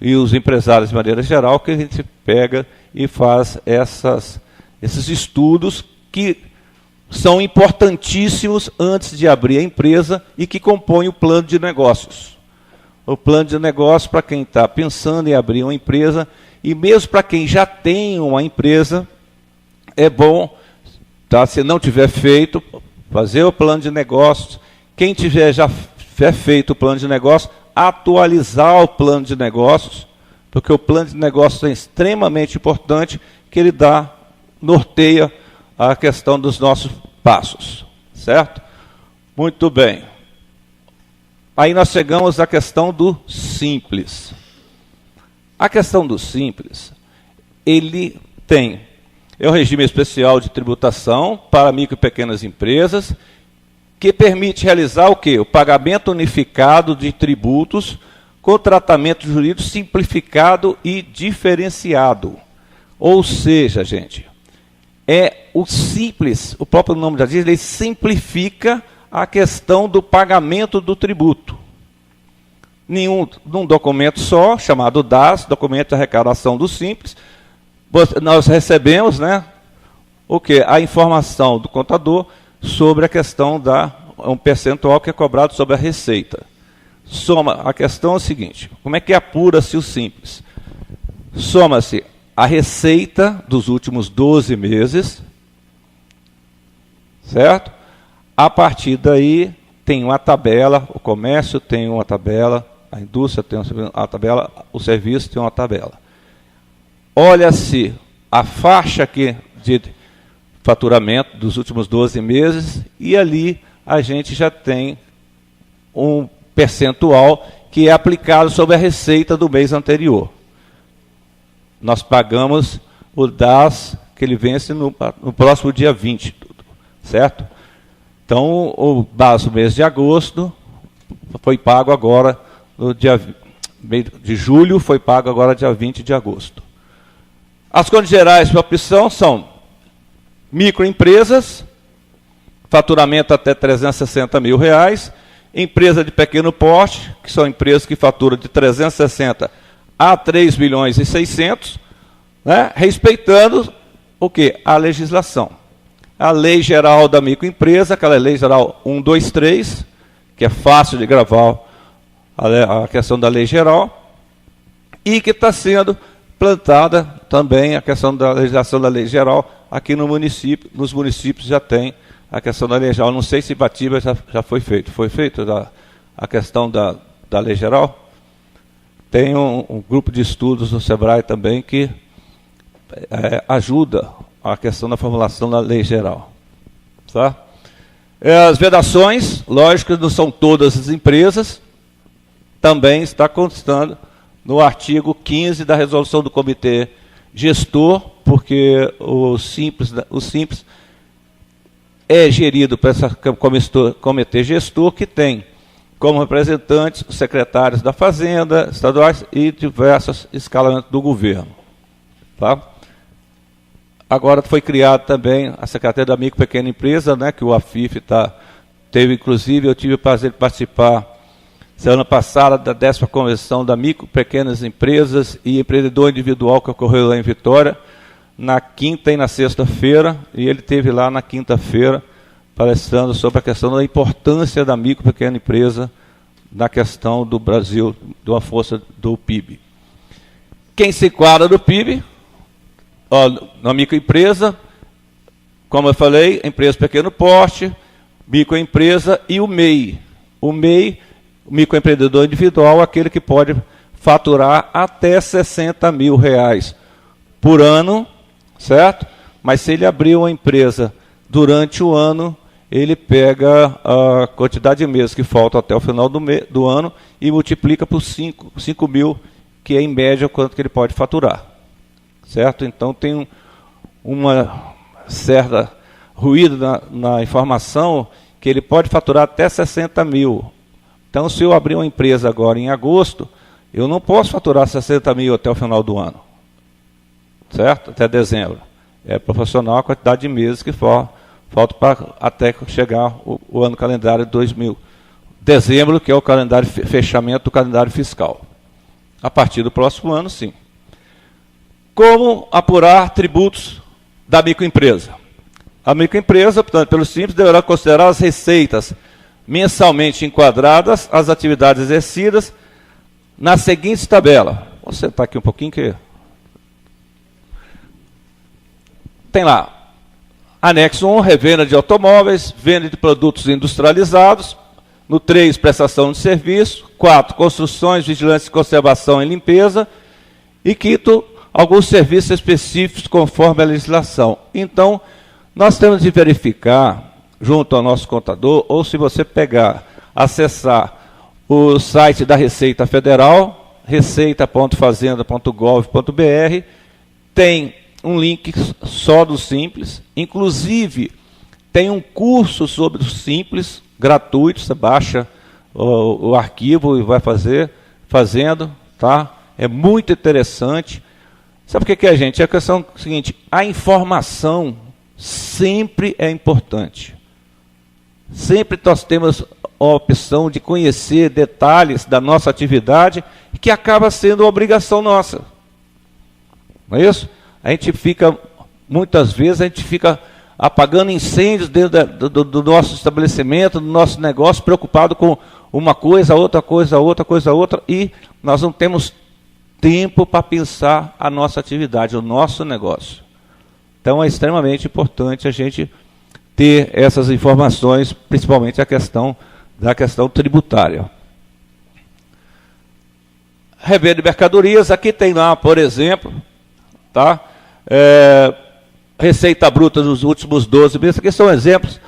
e os empresários de maneira geral, que a gente pega e faz esses estudos que são importantíssimos antes de abrir a empresa e que compõem o plano de negócios. O plano de negócios para quem está pensando em abrir uma empresa, e mesmo para quem já tem uma empresa, é bom, tá, se não tiver feito, fazer o plano de negócios. Quem já feito o plano de negócios, atualizar o plano de negócios, porque o plano de negócios é extremamente importante, que ele norteia a questão dos nossos passos, certo? Muito bem. Aí nós chegamos à questão do simples. A questão do simples, ele tem o regime especial de tributação para micro e pequenas empresas, que permite realizar o quê? O pagamento unificado de tributos com tratamento jurídico simplificado e diferenciado. Ou seja, gente, é o simples, o próprio nome já diz, ele simplifica a questão do pagamento do tributo. Num documento só, chamado DAS, documento de arrecadação do simples, nós recebemos, né, o quê? A informação do contador sobre a questão um percentual que é cobrado sobre a receita. A questão é o seguinte, como é que apura-se o simples? Soma-se a receita dos últimos 12 meses, certo? A partir daí tem uma tabela, o comércio tem uma tabela, a indústria tem uma tabela, o serviço tem uma tabela. Olha-se a faixa aqui de faturamento dos últimos 12 meses e ali a gente já tem um percentual que é aplicado sobre a receita do mês anterior. Nós pagamos o DAS, que ele vence no próximo dia 20, certo? Então, o DAS do mês de agosto foi pago agora, no dia de julho, foi pago agora dia 20 de agosto. As condições gerais para opção são microempresas, faturamento até R$360 mil, empresa de pequeno porte, que são empresas que faturam de 360 a 3 milhões e 600, né, respeitando o quê? A legislação. A lei geral da microempresa, aquela lei geral 123, que é fácil de gravar a questão da lei geral, e que está sendo plantada também a questão da legislação da lei geral aqui no município. Nos municípios já tem a questão da lei geral. Não sei se Ibatiba já foi feito. Foi feito a questão da lei geral? Tem um grupo de estudos no SEBRAE também que ajuda a questão da formulação da lei geral. Tá? As vedações, lógico, não são todas as empresas, também está constando no artigo 15 da resolução do comitê gestor, porque o simples é gerido por esse comitê gestor, que tem como representantes os secretários da Fazenda, estaduais e diversos escalamentos do governo. Tá? Agora foi criado também a Secretaria da Micro e Pequena Empresa, né, que o AFIF teve, inclusive, eu tive o prazer de participar semana passada da 10ª Convenção da Micro e Pequenas Empresas e Empreendedor Individual, que ocorreu lá em Vitória, na quinta e na sexta-feira, e ele esteve lá na quinta-feira palestrando sobre a questão da importância da micro e pequena empresa na questão do Brasil, de uma força do PIB. Quem se enquadra do PIB, na microempresa, como eu falei, empresa pequeno porte, microempresa e o MEI. O MEI, o microempreendedor individual, aquele que pode faturar até R$60 mil por ano, certo? Mas se ele abrir uma empresa durante o ano, ele pega a quantidade de meses que faltam até o final do ano e multiplica por 5 mil, que é em média quanto que ele pode faturar. Certo? Então tem uma certa ruído na informação que ele pode faturar até 60 mil. Então, se eu abrir uma empresa agora em agosto, eu não posso faturar 60 mil até o final do ano. Certo? Até dezembro. É proporcional à quantidade de meses que falta para até chegar o ano calendário de 2000. Dezembro, que é o calendário fechamento do calendário fiscal. A partir do próximo ano, sim. Como apurar tributos da microempresa? A microempresa, portanto, pelo simples, deverá considerar as receitas mensalmente enquadradas, as atividades exercidas, na seguinte tabela. Vou sentar aqui um pouquinho que... Tem lá, anexo 1, revenda de automóveis, venda de produtos industrializados. No 3, prestação de serviço. 4, construções, vigilância, conservação e limpeza. E 5, alguns serviços específicos conforme a legislação. Então, nós temos de verificar, junto ao nosso contador, ou se você acessar o site da Receita Federal, receita.fazenda.gov.br, tem um link só do Simples, inclusive tem um curso sobre o Simples, gratuito, você baixa o arquivo e vai fazendo, tá? É muito interessante. Sabe o que é, gente? É a questão seguinte, a informação sempre é importante. Sempre nós temos a opção de conhecer detalhes da nossa atividade, que acaba sendo uma obrigação nossa. Não é isso? Muitas vezes, a gente fica apagando incêndios dentro do nosso estabelecimento, do nosso negócio, preocupado com uma coisa, outra coisa, outra, e nós não temos tempo para pensar a nossa atividade, o nosso negócio. Então, é extremamente importante a gente ter essas informações, principalmente da questão tributária. Revenda de mercadorias, aqui tem lá, por exemplo, tá? Receita bruta dos últimos 12 meses, aqui são exemplos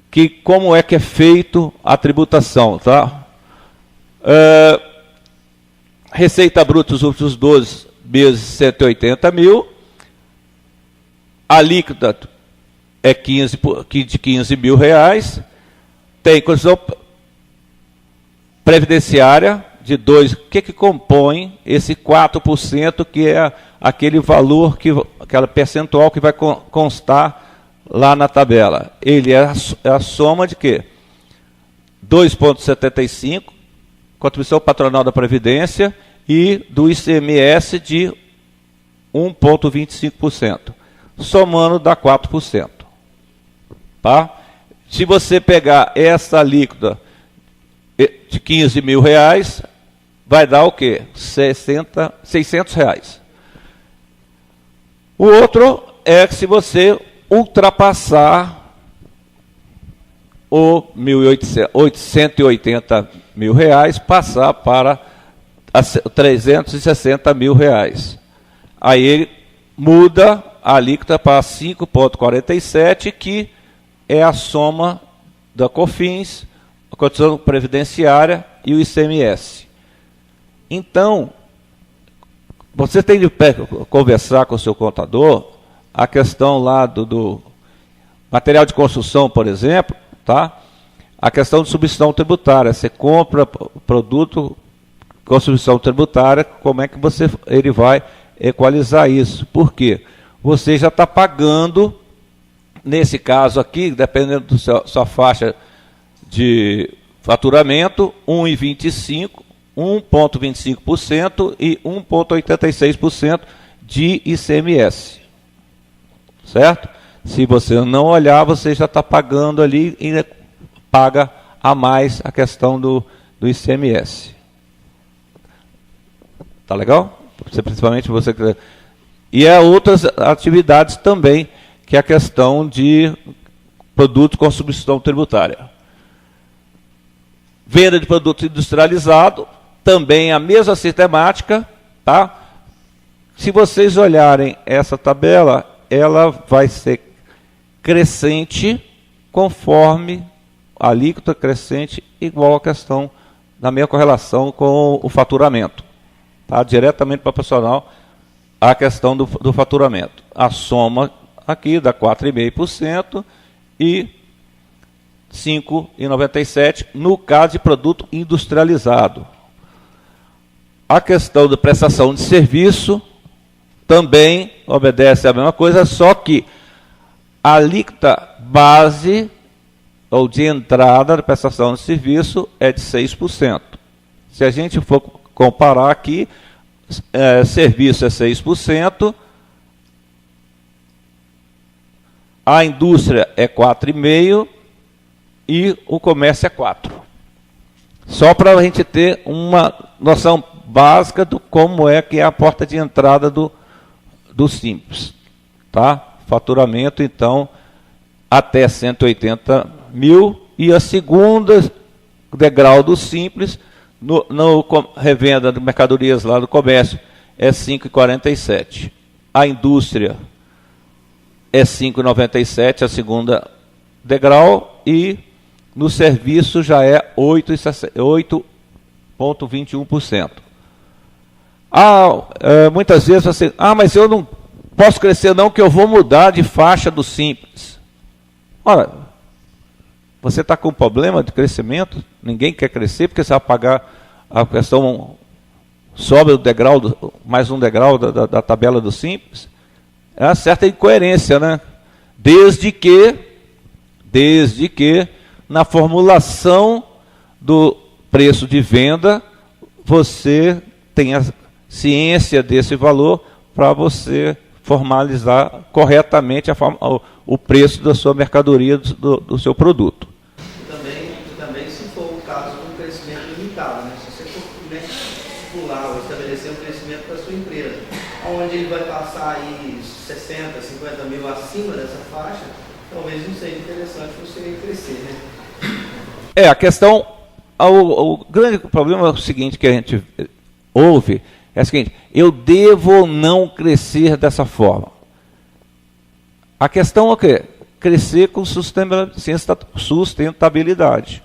que como é que é feito a tributação, tá? Receita bruta dos últimos 12 meses, 180 mil, a líquida é de 15 mil reais, tem condição previdenciária de 2, o que compõe esse 4%, que é aquele valor, aquela percentual que vai constar lá na tabela. Ele é a soma de quê? 2,75, contribuição patronal da Previdência, e do ICMS de 1,25%. Somando dá 4%. Tá? Se você pegar essa líquida de 15 mil reais, vai dar o quê? 600 reais. O outro é que se você ultrapassar o 180 mil reais, passar para 360 mil reais. Aí ele muda a alíquota para 5,47, que é a soma da COFINS, a contribuição previdenciária e o ICMS. Então, você tem de conversar com o seu contador a questão lá do material de construção, por exemplo, tá? A questão de substituição tributária. Você compra o produto com substituição tributária, como é que ele vai equalizar isso? Por quê? Você já está pagando, nesse caso aqui, dependendo da sua faixa de faturamento, 1,25% e 1,86% de ICMS. Certo? Se você não olhar, você já está pagando ali e ainda paga a mais a questão do ICMS. Tá legal? Principalmente você... E há outras atividades também, que é a questão de produtos com substituição tributária. Venda de produto industrializado, também a mesma sistemática, tá? Se vocês olharem essa tabela, ela vai ser crescente, conforme a alíquota crescente, igual a questão da mesma correlação com o faturamento. Tá? Diretamente proporcional à questão do faturamento. A soma aqui dá 4,5% e 5,97% no caso de produto industrializado. A questão da prestação de serviço também obedece à mesma coisa, só que a alíquota base ou de entrada da prestação de serviço é de 6%. Se a gente for comparar aqui, serviço é 6%, a indústria é 4,5% e o comércio é 4%. Só para a gente ter uma noção básica do como é que é a porta de entrada do Simples. Tá? Faturamento, então, até 180 mil, e a segunda degrau do Simples, no revenda de mercadorias lá do comércio, é 5,47. A indústria é 5,97, a segunda degrau, e no serviço já é 8,21%. Muitas vezes você, mas eu não posso crescer não, que eu vou mudar de faixa do Simples. Ora, você está com problema de crescimento, ninguém quer crescer, porque você vai pagar a questão, sobe o degrau, mais um degrau da tabela do Simples. É uma certa incoerência, né? Desde que na formulação do preço de venda, você tenha ciência desse valor para você formalizar corretamente o preço da sua mercadoria, do seu produto. E também se for o caso de um crescimento limitado, né? Se você for estipular ou estabelecer um crescimento para a sua empresa, onde ele vai passar aí 60, 50 mil acima dessa faixa, talvez não seja interessante você crescer, né? A questão, o grande problema é o seguinte, que a gente ouve, é o seguinte: eu devo ou não crescer dessa forma? A questão é o quê? Crescer com sustentabilidade.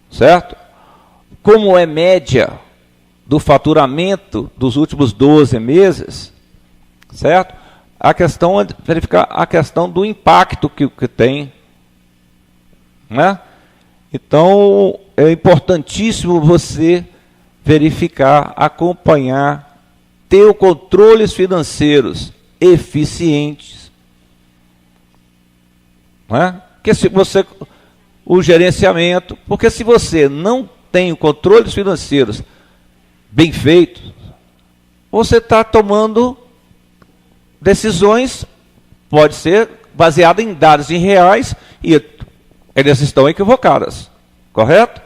Certo? Como é média do faturamento dos últimos 12 meses, certo? A questão é verificar a questão do impacto que tem. Né? Então, é importantíssimo você verificar, acompanhar, ter controles financeiros eficientes. Não é? Porque se você, o gerenciamento, porque se você não tem controles financeiros bem feitos, você está tomando decisões, pode ser baseadas em dados irreais, e eles estão equivocadas, correto?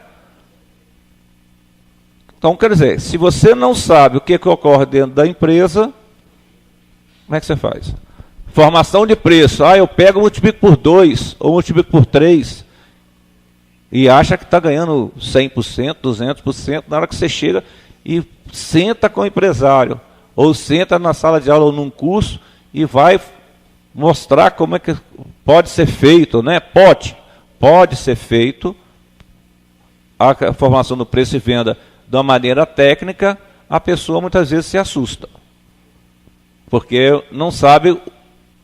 Então, quer dizer, se você não sabe o que ocorre dentro da empresa, como é que você faz? Formação de preço. Eu pego, multiplico por 2 ou multiplico por 3 e acha que está ganhando 100%, 200%, na hora que você chega e senta com o empresário, ou senta na sala de aula ou num curso e vai mostrar como é que pode ser feito, né? Pode ser feito a formação do preço e venda de uma maneira técnica. A pessoa muitas vezes se assusta, porque não sabe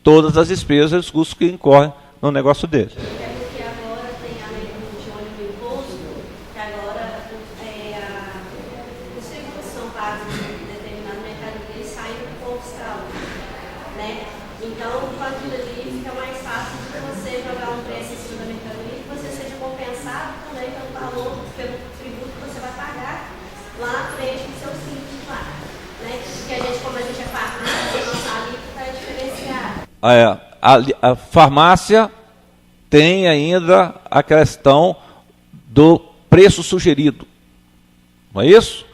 todas as despesas e os custos que incorrem no negócio dele. É porque agora tem a lei de óleo do imposto, que agora os tributos são pagos em determinado mercadoria e saem do povo fiscal, né? Então, com aquilo ali fica mais fácil de você jogar um preço em cima da mercadoria e que você seja compensado também pelo valor, pelo tributo que você vai pagar lá na frente do seu simples lá, né? Porque como a gente é farmácia, a nossa alíquota é diferenciada. A farmácia tem ainda a questão do preço sugerido, não é isso?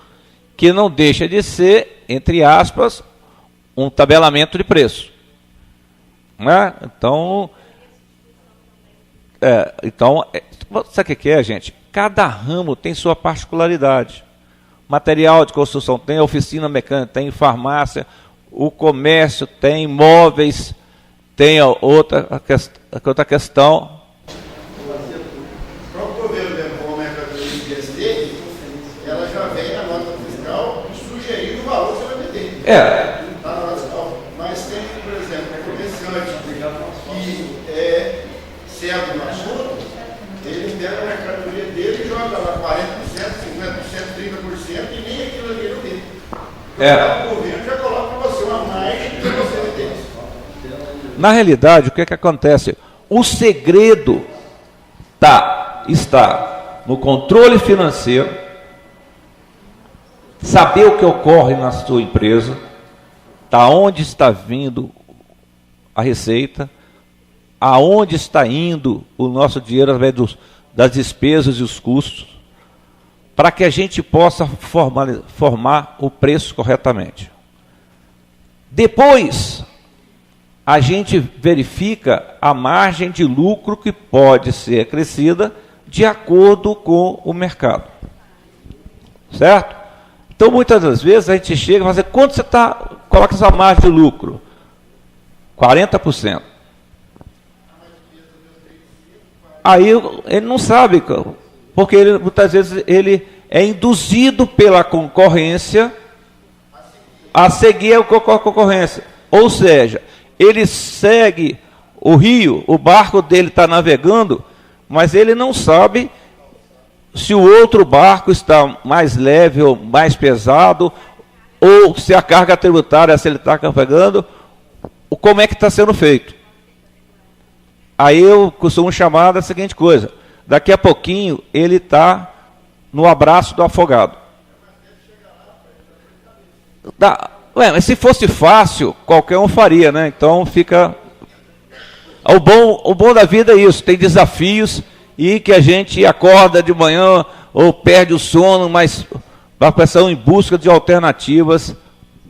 Que não deixa de ser, entre aspas, um tabelamento de preço. Né? Então, sabe o que é, gente? Cada ramo tem sua particularidade. Material de construção tem, a oficina mecânica tem, farmácia, o comércio tem, móveis tem outra questão. Para o governo levou a mercadoria de IST, ela já vem na nota fiscal sugerindo o valor que você vai meter. Está na nota fiscal. Mas tem, por exemplo, um comerciante que é certo no assunto, ele pega a mercadoria dele e joga lá 40%, 50%, 30% e nem aquilo ali ele vê. O governo já coloca para você uma margem que você vai ter. Na realidade, o que acontece? O segredo está no controle financeiro, saber o que ocorre na sua empresa, da onde está vindo a receita, aonde está indo o nosso dinheiro através das despesas e os custos, para que a gente possa formar o preço corretamente. Depois, a gente verifica a margem de lucro que pode ser acrescida de acordo com o mercado. Certo? Então, muitas das vezes, a gente chega e fala assim, quanto você coloca essa margem de lucro? 40%. Aí ele não sabe, porque muitas vezes ele é induzido pela concorrência a seguir a concorrência. Ou seja, ele segue o rio, o barco dele está navegando, mas ele não sabe se o outro barco está mais leve ou mais pesado, ou se a carga tributária, se ele está navegando, como é que está sendo feito. Aí eu costumo chamar da seguinte coisa, daqui a pouquinho ele está no abraço do afogado. Mas se fosse fácil, qualquer um faria, né? Então fica... O bom da vida é isso, tem desafios e que a gente acorda de manhã ou perde o sono, mas vai pensar em busca de alternativas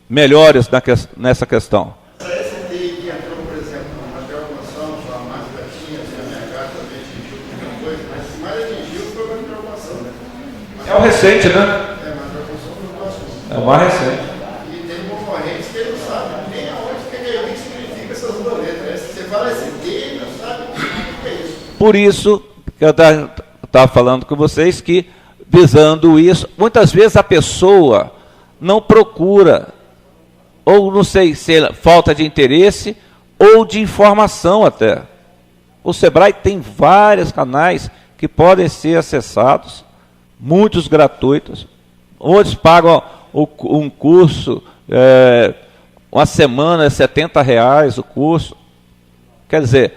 melhores nessa questão. Essa ST que entrou, por exemplo, na preocupação, a mais gatinha, a mercado também atingiu muita coisa, mas o que mais atingiu foi a preocupação, né? É o recente, né? Mas a preocupação foi o próximo. É o mais recente. E tem concorrentes que ele não sabe nem aonde que significa essas duas letras. Você fala ST, ele não sabe o que é isso. Por isso, que eu estava falando com vocês que, visando isso, muitas vezes a pessoa não procura, ou não sei se é falta de interesse, ou de informação até. O Sebrae tem vários canais que podem ser acessados, muitos gratuitos, outros pagam um curso, uma semana é R$70 o curso. Quer dizer,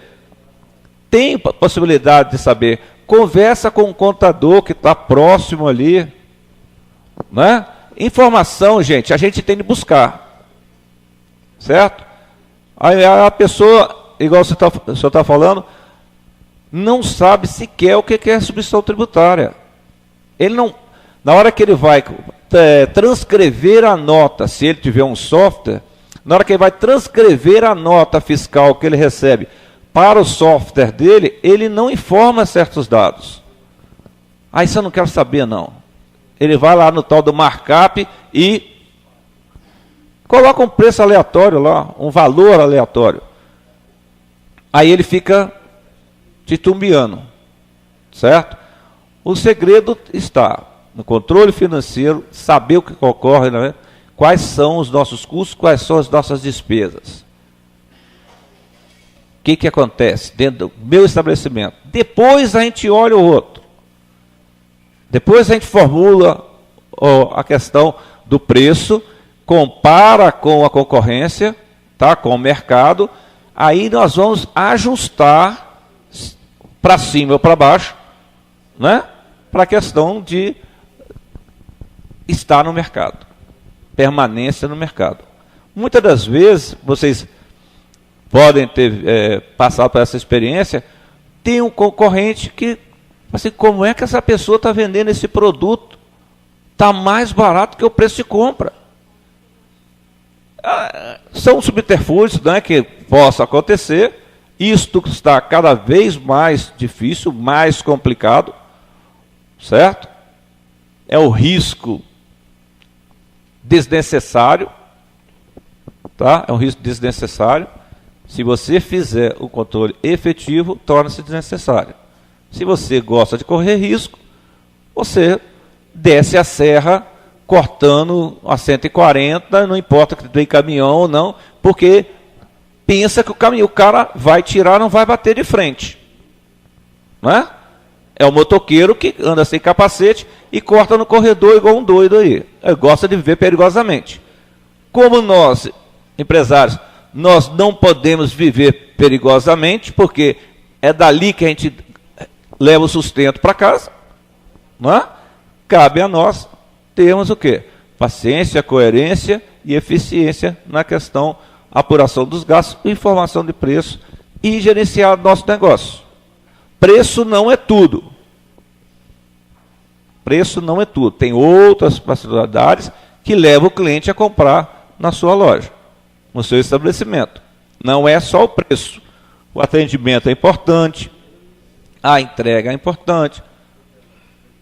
tem possibilidade de saber. Conversa com um contador que está próximo ali. Né? Informação, gente, a gente tem de buscar. Certo? Aí a pessoa, igual o senhor está falando, não sabe sequer o que é substituição tributária. Ele não, na hora que ele vai transcrever a nota, se ele tiver um software, na hora que ele vai transcrever a nota fiscal que ele recebe para o software dele, ele não informa certos dados. Aí você não quer saber, não. Ele vai lá no tal do markup e coloca um preço aleatório lá, um valor aleatório. Aí ele fica titubeando, certo? O segredo está no controle financeiro, saber o que ocorre, né? Quais são os nossos custos, quais são as nossas despesas. O que acontece dentro do meu estabelecimento? Depois a gente olha o outro. Depois a gente formula a questão do preço, compara com a concorrência, tá? Com o mercado, aí nós vamos ajustar para cima ou para baixo, né? Para a questão de estar no mercado, permanência no mercado. Muitas das vezes, vocês podem ter passado por essa experiência, tem um concorrente que, assim, como é que essa pessoa está vendendo esse produto? Está mais barato que o preço de compra. São subterfúgios, né, que possam acontecer. Isto está cada vez mais difícil, mais complicado, certo? É o risco desnecessário, tá? É um risco desnecessário. Se você fizer o controle efetivo, torna-se desnecessário. Se você gosta de correr risco, você desce a serra cortando a 140, não importa que tem caminhão ou não, porque pensa que o cara vai tirar, não vai bater de frente. Não é? É o motoqueiro que anda sem capacete e corta no corredor igual um doido aí. Ele gosta de viver perigosamente. Como nós, empresários, nós não podemos viver perigosamente, porque é dali que a gente leva o sustento para casa, não é? Cabe a nós termos o quê? Paciência, coerência e eficiência na questão apuração dos gastos, informação de preço e gerenciar o nosso negócio. Preço não é tudo. Preço não é tudo. Tem outras facilidades que levam o cliente a comprar na sua loja, no seu estabelecimento. Não é só o preço. O atendimento é importante, a entrega é importante,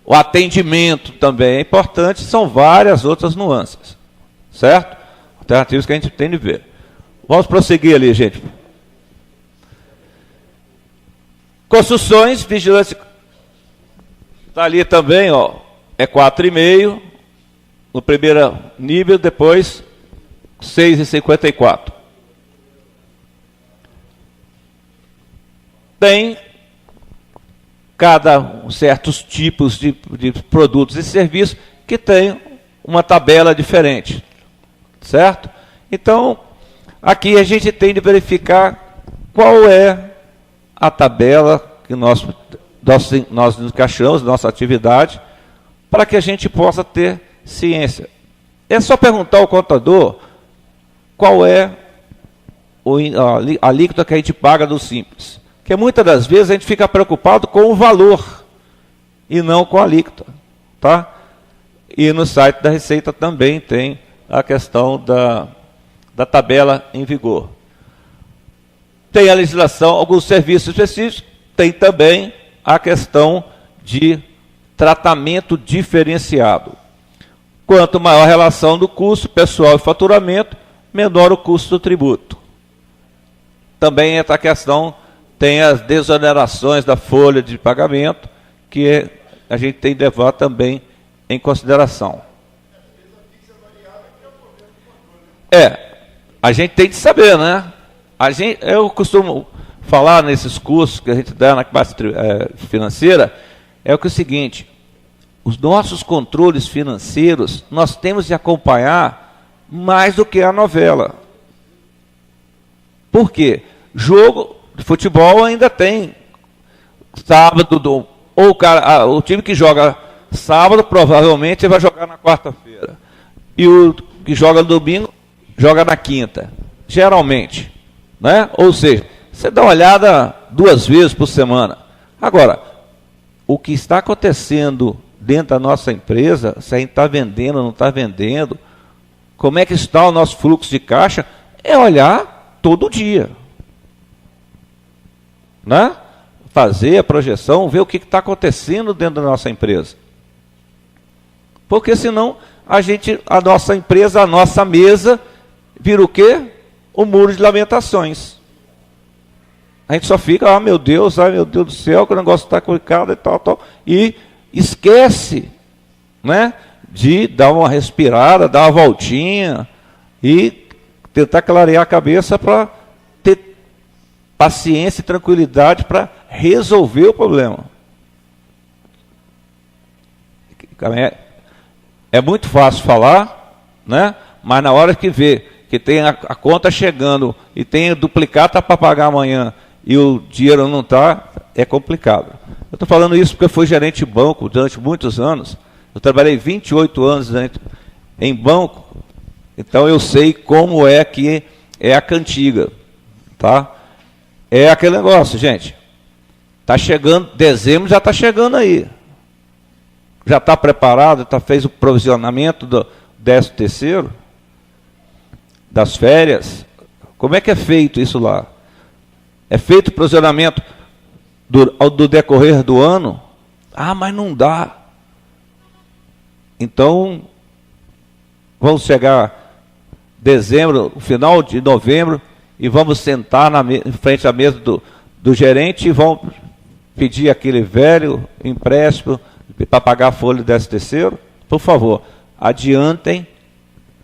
o atendimento também é importante, são várias outras nuances, certo? Alternativas que a gente tem de ver. Vamos prosseguir ali, gente. Construções, vigilância, está ali também, ó, é 4,5, no primeiro nível, depois 6,54. Tem certos tipos de produtos e serviços que tem uma tabela diferente, certo? Então, aqui a gente tem de verificar qual é a tabela que nós encaixamos, nossa atividade, para que a gente possa ter ciência. É só perguntar ao contador qual é a alíquota que a gente paga do Simples. Porque muitas das vezes a gente fica preocupado com o valor e não com a alíquota, tá? E no site da Receita também tem a questão da tabela em vigor. Tem a legislação, alguns serviços específicos, tem também a questão de tratamento diferenciado. Quanto maior a relação do custo pessoal e faturamento, menor o custo do tributo. Também essa questão tem as desonerações da folha de pagamento, que a gente tem de levar também em consideração. A gente tem de saber, né? Eu costumo falar nesses cursos que a gente dá na classe financeira, é o seguinte: os nossos controles financeiros, nós temos de acompanhar mais do que a novela. Por quê? Jogo de futebol ainda tem sábado, o time que joga sábado provavelmente vai jogar na quarta-feira. E o que joga no domingo, joga na quinta. Geralmente. Né? Ou seja, você dá uma olhada 2 vezes por semana. Agora, o que está acontecendo dentro da nossa empresa, se a gente está vendendo ou não está vendendo, como é que está o nosso fluxo de caixa, é olhar todo dia. Né? Fazer a projeção, ver o que está acontecendo dentro da nossa empresa. Porque senão a nossa empresa, a nossa mesa, vira o quê? O muro de lamentações. A gente só fica, meu Deus do céu, que o negócio está complicado e tal, e esquece, né, de dar uma respirada, dar uma voltinha e tentar clarear a cabeça para ter paciência e tranquilidade para resolver o problema. É muito fácil falar, né, mas na hora que vê que tem a conta chegando e tem duplicata para pagar amanhã e o dinheiro não está, é complicado. Eu estou falando isso porque eu fui gerente de banco durante muitos anos. Eu trabalhei 28 anos em banco, então eu sei como é que é a cantiga. Tá? É aquele negócio, gente. Está chegando, dezembro já está chegando aí. Já está preparado, fez o provisionamento do 13º? Das férias, como é que é feito isso lá? É feito o provisionamento do decorrer do ano? Mas não dá. Então, vamos chegar dezembro, final de novembro, e vamos sentar em frente à mesa do gerente e vão pedir aquele velho empréstimo para pagar a folha do 13º? Por favor, adiantem,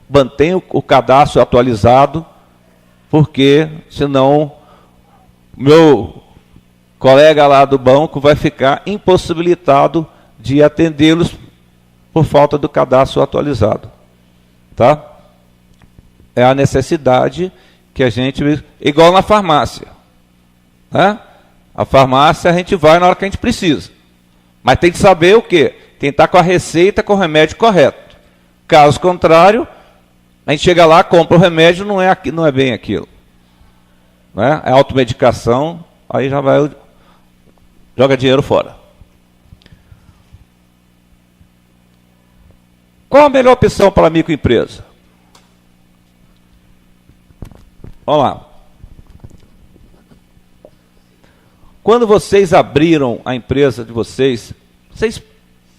mantenham o cadastro atualizado, porque senão meu colega lá do banco vai ficar impossibilitado de atendê-los por falta do cadastro atualizado. Tá? É a necessidade que a gente... Igual na farmácia. Né? A farmácia a gente vai na hora que a gente precisa. Mas tem que saber o quê? Tem que estar com a receita, com o remédio correto. Caso contrário, a gente chega lá, compra o remédio, não é bem aquilo. Né? É automedicação, aí já vai... joga dinheiro fora. Qual a melhor opção para a microempresa? Vamos lá. Quando vocês abriram a empresa de vocês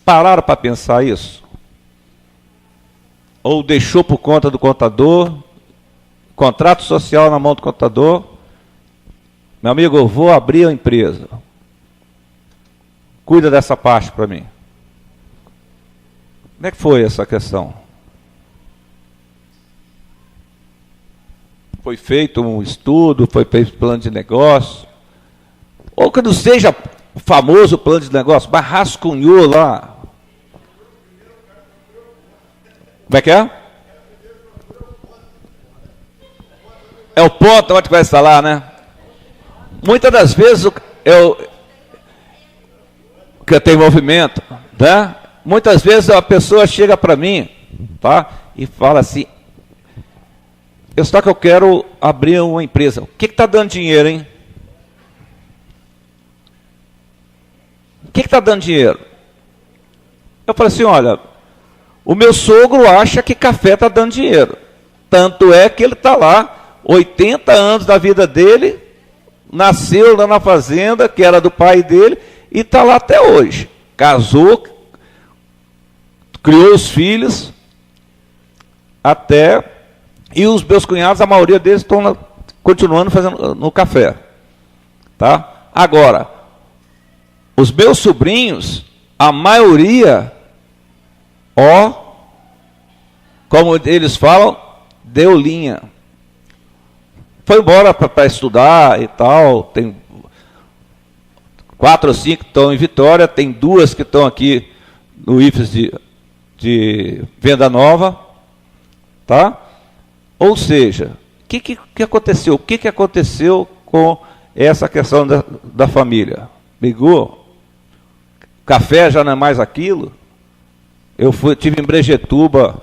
pararam para pensar isso? Ou deixou por conta do contador, contrato social na mão do contador? Meu amigo, eu vou abrir a empresa. Cuida dessa parte para mim. Como é que foi essa questão? Foi feito um estudo, foi feito plano de negócio, ou que não seja o famoso plano de negócio, mas rascunhou lá. Como é que é? É o ponto onde vai instalar, né? Muitas das vezes que eu tenho movimento, né? Muitas vezes a pessoa chega para mim, tá? E fala assim: eu quero abrir uma empresa. O que está dando dinheiro, hein? O que está dando dinheiro? Eu falo assim: olha, o meu sogro acha que café está dando dinheiro. Tanto é que ele está lá, 80 anos da vida dele, nasceu lá na fazenda, que era do pai dele, e está lá até hoje. Casou, criou os filhos, até... E os meus cunhados, a maioria deles estão continuando fazendo no café. Tá? Agora, os meus sobrinhos, a maioria, como eles falam, deu linha. Foi embora para estudar e tal. Tem 4 ou 5 que estão em Vitória, tem 2 que estão aqui no IFES de Venda Nova. Tá? Ou seja, o que aconteceu? O que aconteceu com essa questão da família? Brigou? Café já não é mais aquilo? Eu tive em Brejetuba,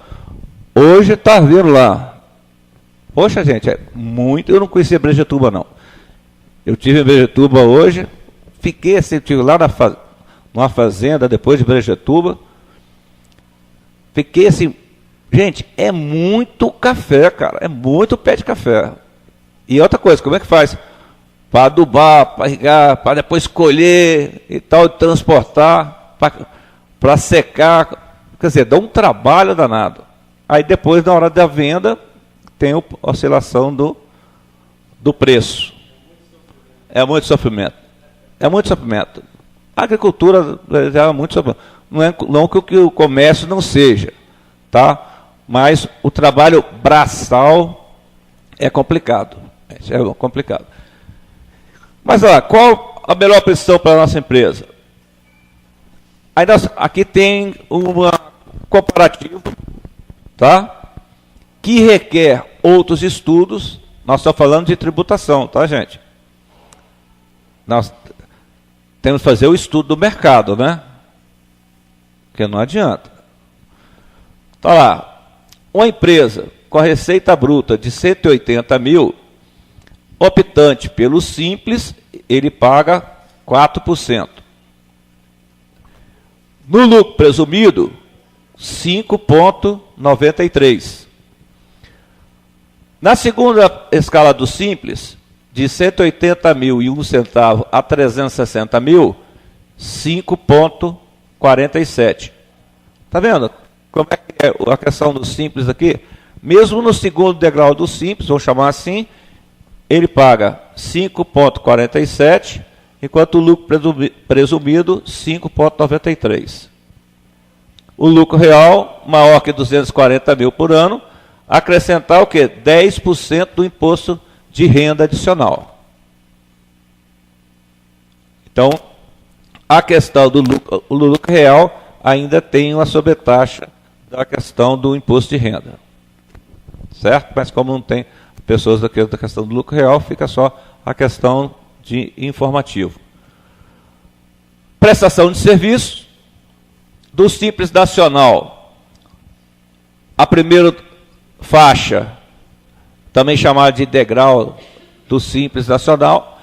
hoje está vindo lá. Poxa, gente, eu não conhecia Brejetuba, não. Eu tive em Brejetuba hoje, fiquei assim, estive lá numa fazenda, depois de Brejetuba, fiquei assim... Gente, é muito café, cara. É muito pé de café. E outra coisa, como é que faz? Para adubar, para irrigar, para depois colher e tal, transportar, para secar. Quer dizer, dá um trabalho danado. Aí depois, na hora da venda, tem a oscilação do preço. É muito sofrimento. É muito sofrimento. A agricultura é muito sofrimento. Não que o comércio não seja, tá? Mas o trabalho braçal é complicado. É complicado. Mas olha, qual a melhor opção para a nossa empresa? Aí aqui tem uma comparativa, tá? Que requer outros estudos. Nós estamos falando de tributação, tá, gente? Nós temos que fazer o estudo do mercado, né? Porque não adianta. Tá lá. Uma empresa com a receita bruta de 180 mil, optante pelo Simples, ele paga 4%. No lucro presumido, 5,93%. Na segunda escala do Simples, de 180 mil e 1 centavo a 360 mil, 5,47%. Está vendo? Como é que é a questão do Simples aqui? Mesmo no segundo degrau do Simples, vamos chamar assim, ele paga 5,47, enquanto o lucro presumido 5,93. O lucro real, maior que 240 mil por ano, acrescentar o quê? 10% do imposto de renda adicional. Então, a questão do lucro real ainda tem uma sobretaxa da questão do imposto de renda. Certo? Mas como não tem pessoas da questão do lucro real, fica só a questão de informativo. Prestação de serviço do Simples Nacional. A primeira faixa, também chamada de degrau do Simples Nacional,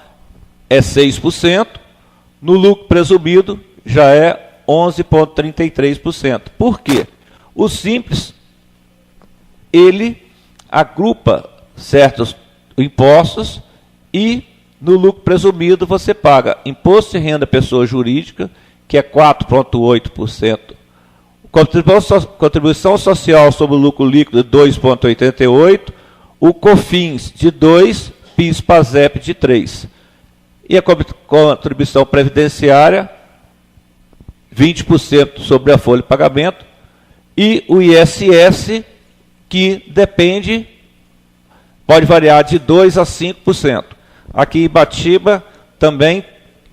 é 6%. No lucro presumido já é 11,33%. Por quê? O Simples, ele agrupa certos impostos e no lucro presumido você paga imposto de renda pessoa jurídica, que é 4,8%, contribuição social sobre o lucro líquido de 2,88%, o COFINS de 2%, PIS/PASEP de 3%. E a contribuição previdenciária, 20% sobre a folha de pagamento, e o ISS, que depende, pode variar de 2% a 5%. Aqui em Ibatiba também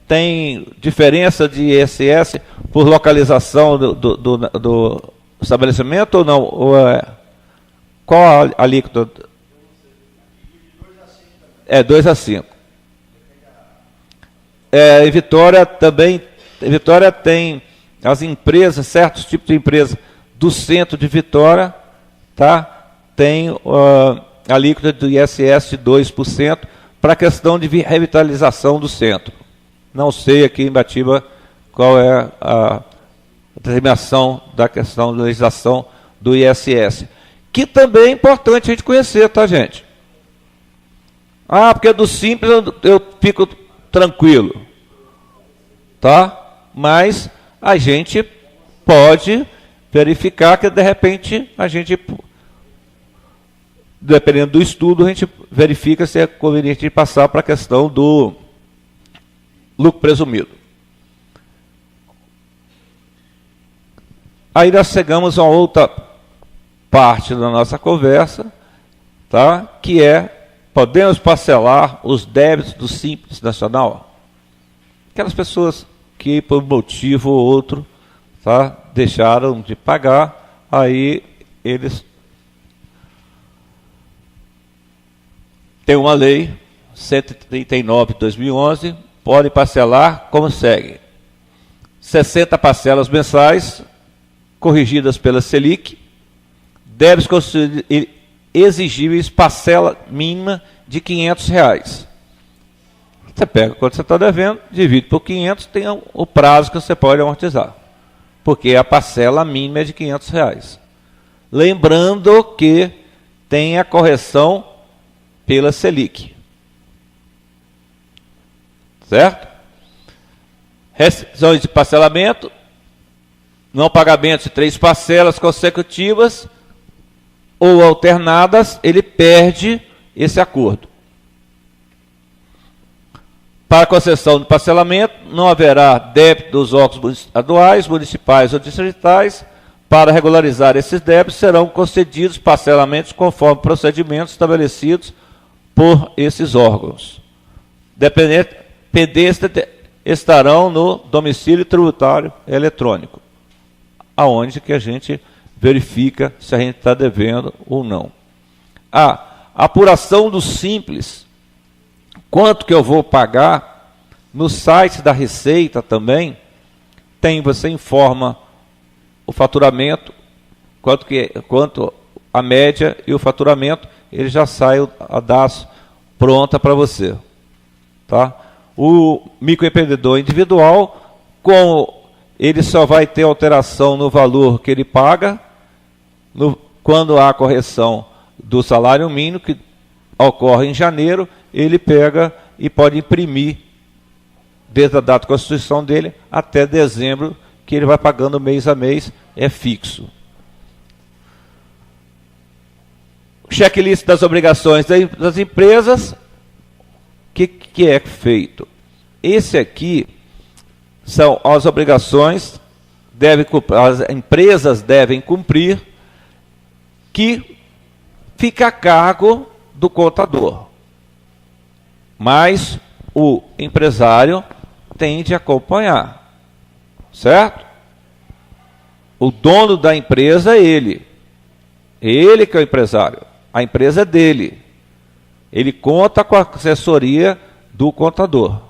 tem diferença de ISS por localização do estabelecimento ou não? Qual a alíquota? É 2 a 5. Em Vitória também, Vitória tem as empresas, certos tipos de empresas do centro de Vitória, tá? Tem a alíquota do ISS de 2% para a questão de revitalização do centro. Não sei aqui em Ibatiba qual é a determinação da questão da legislação do ISS, que também é importante a gente conhecer, tá, gente? Porque do Simples eu fico tranquilo, tá? Mas a gente pode verificar que, de repente, a gente, dependendo do estudo, a gente verifica se é conveniente passar para a questão do lucro presumido. Aí nós chegamos a outra parte da nossa conversa, tá? Que é, podemos parcelar os débitos do Simples Nacional? Aquelas pessoas que, por um motivo ou outro, tá, deixaram de pagar, aí eles têm uma lei 139 de 2011, podem parcelar como segue: 60 parcelas mensais, corrigidas pela Selic, débitos exigíveis, parcela mínima de R$500. Você pega quanto você está devendo, divide por 500, tem o prazo que você pode amortizar, porque a parcela mínima é de R$500. Lembrando que tem a correção pela Selic. Certo? Restrições de parcelamento, não pagamento de 3 parcelas consecutivas ou alternadas, ele perde esse acordo. Para concessão de parcelamento, não haverá débito dos órgãos estaduais, municipais ou distritais. Para regularizar esses débitos, serão concedidos parcelamentos conforme procedimentos estabelecidos por esses órgãos. Dependentes estarão no domicílio tributário eletrônico, aonde que a gente verifica se a gente está devendo ou não. A apuração do Simples, quanto que eu vou pagar, no site da Receita também, você informa o faturamento, quanto a média e o faturamento, ele já sai a DAS pronta para você. Tá? O microempreendedor individual, ele só vai ter alteração no valor que ele paga, quando há correção do salário mínimo, que ocorre em janeiro, ele pega e pode imprimir, desde a data de constituição dele, até dezembro, que ele vai pagando mês a mês, é fixo. Checklist das obrigações das empresas, que é feito? Esse aqui são as obrigações, as empresas devem cumprir, que fica a cargo do contador. Mas o empresário tem de acompanhar, certo? O dono da empresa é ele. Ele que é o empresário. A empresa é dele. Ele conta com a assessoria do contador,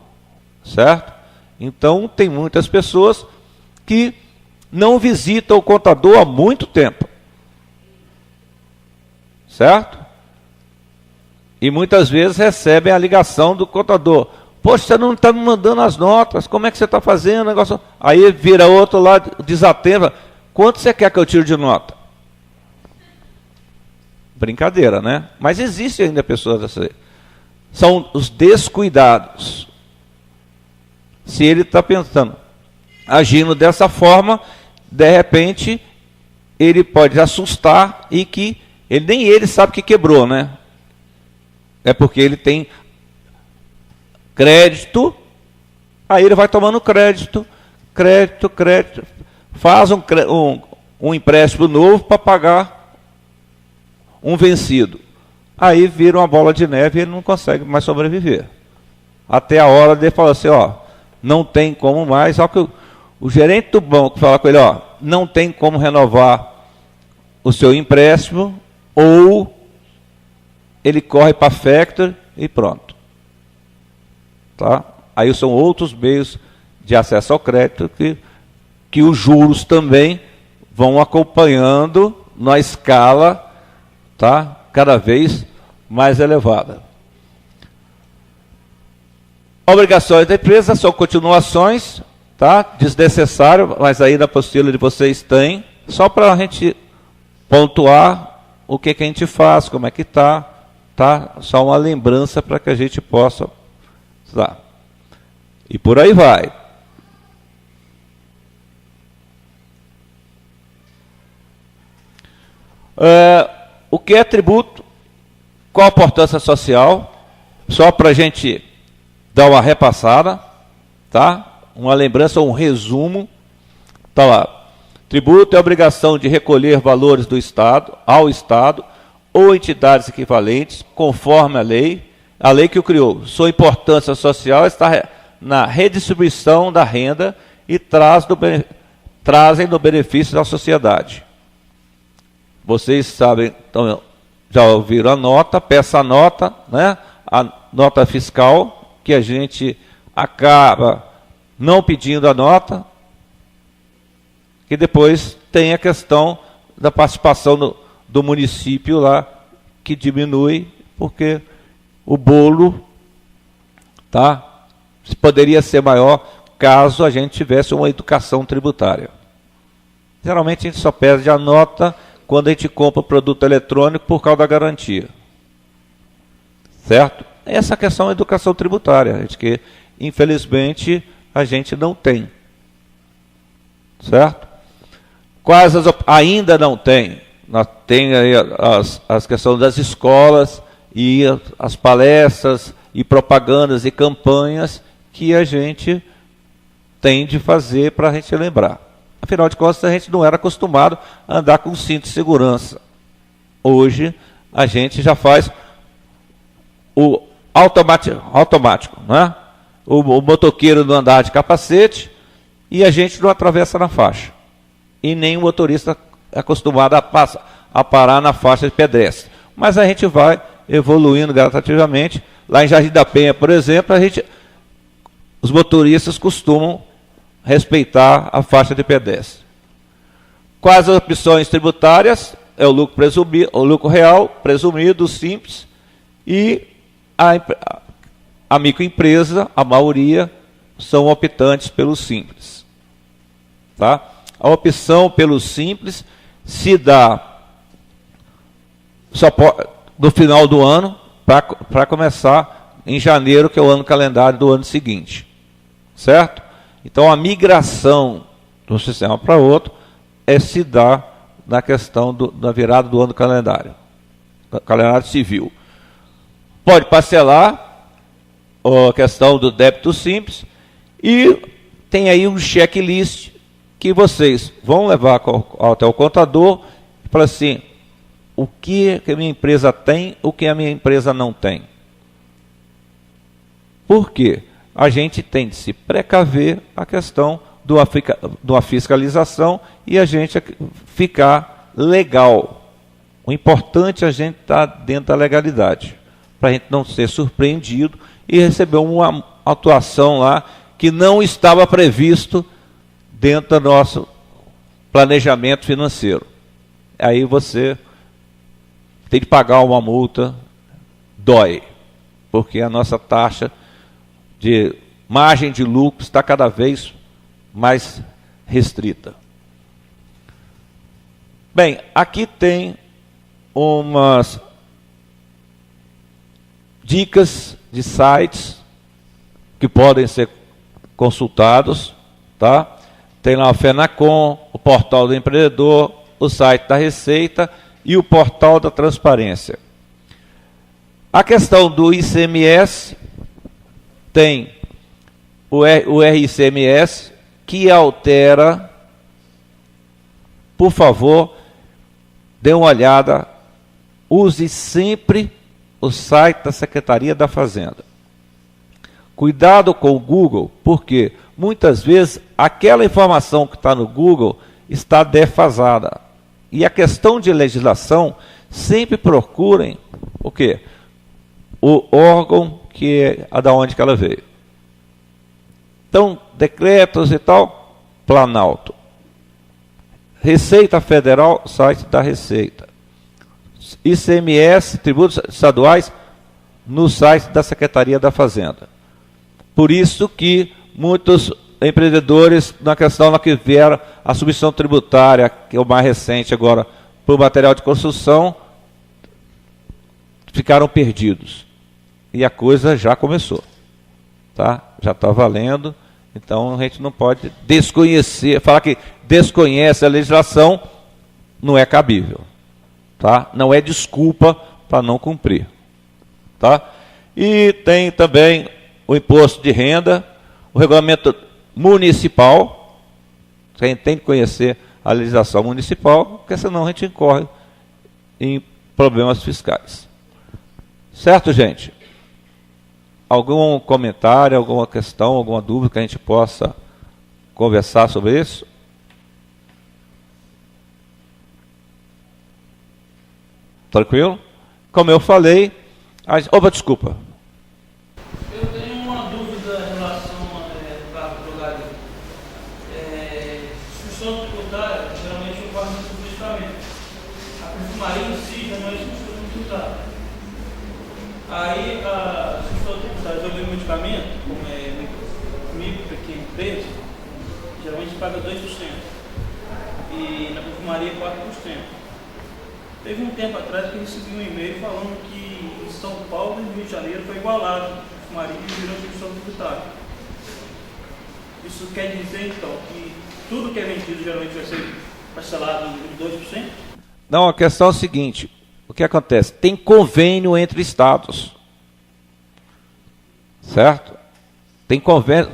certo? Então, tem muitas pessoas que não visitam o contador há muito tempo, certo? E muitas vezes recebem a ligação do contador. Poxa, você não está me mandando as notas, como é que você está fazendo? Negócio? Aí vira outro lá, desatenta. Quanto você quer que eu tire de nota? Brincadeira, né? Mas existem ainda pessoas assim. São os descuidados. Se ele está pensando, agindo dessa forma, de repente, ele pode assustar e que nem ele sabe que quebrou, né? É porque ele tem crédito, aí ele vai tomando crédito, faz um empréstimo novo para pagar um vencido. Aí vira uma bola de neve e ele não consegue mais sobreviver. Até a hora dele falar assim, ó, não tem como mais, só que o gerente do banco fala com ele, ó, não tem como renovar o seu empréstimo, ou ele corre para a Factor e pronto. Tá? Aí são outros meios de acesso ao crédito que os juros também vão acompanhando na escala, tá? Cada vez mais elevada. Obrigações da empresa são continuações, tá? Desnecessário, mas aí na apostila de vocês tem, só para a gente pontuar o que a gente faz, como é que está, tá? Só uma lembrança para que a gente possa, tá? E por aí vai. O que é tributo? Qual a importância social? Só para a gente dar uma repassada, tá? Uma lembrança, um resumo. Tá lá. Tributo é a obrigação de recolher valores do Estado, ao Estado, ou entidades equivalentes, conforme a lei que o criou. Sua importância social está na redistribuição da renda e trazem no benefício da sociedade. Vocês sabem, então, já ouviram a nota, peça a nota, né? A nota fiscal, que a gente acaba não pedindo a nota, que depois tem a questão da participação do município lá, que diminui, porque o bolo, tá, poderia ser maior caso a gente tivesse uma educação tributária. Geralmente a gente só pede a nota quando a gente compra o produto eletrônico por causa da garantia. Certo? Essa questão é educação tributária, que infelizmente a gente não tem. Certo? Quais ainda não tem? Tem aí as questões das escolas e as palestras e propagandas e campanhas que a gente tem de fazer para a gente lembrar. Afinal de contas, a gente não era acostumado a andar com cinto de segurança. Hoje, a gente já faz o automático, né? O motoqueiro não andar de capacete e a gente não atravessa na faixa. E nem o motorista é acostumado a parar na faixa de pedestre. Mas a gente vai evoluindo gradativamente. Lá em Jardim da Penha, por exemplo, os motoristas costumam respeitar a faixa de pedestre. Quais as opções tributárias? É o lucro real, presumido, simples, e a microempresa, a maioria, são optantes pelo simples. Tá? A opção pelo simples se dá só no final do ano, para começar em janeiro, que é o ano calendário do ano seguinte. Certo? Então, a migração de um sistema para outro se dá na questão da virada do ano calendário civil. Pode parcelar a questão do débito simples, e tem aí um checklist que vocês vão levar até o contador e falar assim, o que a minha empresa tem, o que a minha empresa não tem. Por quê? A gente tem de se precaver a questão de uma fiscalização e a gente ficar legal. O importante é a gente estar dentro da legalidade, para a gente não ser surpreendido e receber uma atuação lá que não estava previsto dentro do nosso planejamento financeiro. Aí você tem de pagar uma multa, dói, porque a nossa taxa de margem de lucro está cada vez mais restrita. Bem, aqui tem umas dicas de sites que podem ser consultados, tá? Tem lá o FENACOM, o portal do empreendedor, o site da Receita e o portal da transparência. A questão do ICMS, tem o RICMS, que altera, por favor, dê uma olhada, use sempre o site da Secretaria da Fazenda. Cuidado com o Google, porque muitas vezes aquela informação que está no Google está defasada. E a questão de legislação, sempre procurem o quê? O órgão que é da onde que ela veio. Então, decretos e tal, Planalto. Receita Federal, site da Receita. ICMS, tributos estaduais, no site da Secretaria da Fazenda. Por isso que muitos empreendedores, na questão na que vieram a submissão tributária, que é o mais recente agora, para o material de construção, ficaram perdidos. E a coisa já começou. Tá? Já está valendo. Então a gente não pode desconhecer, falar que desconhece a legislação, não é cabível. Tá? Não é desculpa para não cumprir. Tá? E tem também o imposto de renda, o regulamento municipal. A gente tem que conhecer a legislação municipal, porque senão a gente incorre em problemas fiscais. Certo, gente? Algum comentário, alguma questão, alguma dúvida que a gente possa conversar sobre isso? Tranquilo? Como eu falei... Opa, desculpa. Eu tenho uma dúvida em relação ao cargo do garimpo. Instituição tributária, geralmente eu faço muito publicamente. A perfumaria em si já não é instituição tributária. Aí a instituição tributária sobre o medicamento, como é micro, pequena empresa, geralmente paga 2%. E na perfumaria 4%. Teve um tempo atrás que eu recebi um e-mail falando que em São Paulo e no Rio de Janeiro foi igualado a perfumaria e virou instituição tributária. Isso quer dizer, então, que tudo que é vendido geralmente vai ser parcelado em 2%? Não, a questão é a seguinte, o que acontece? Tem convênio entre estados. Certo? Tem convênio.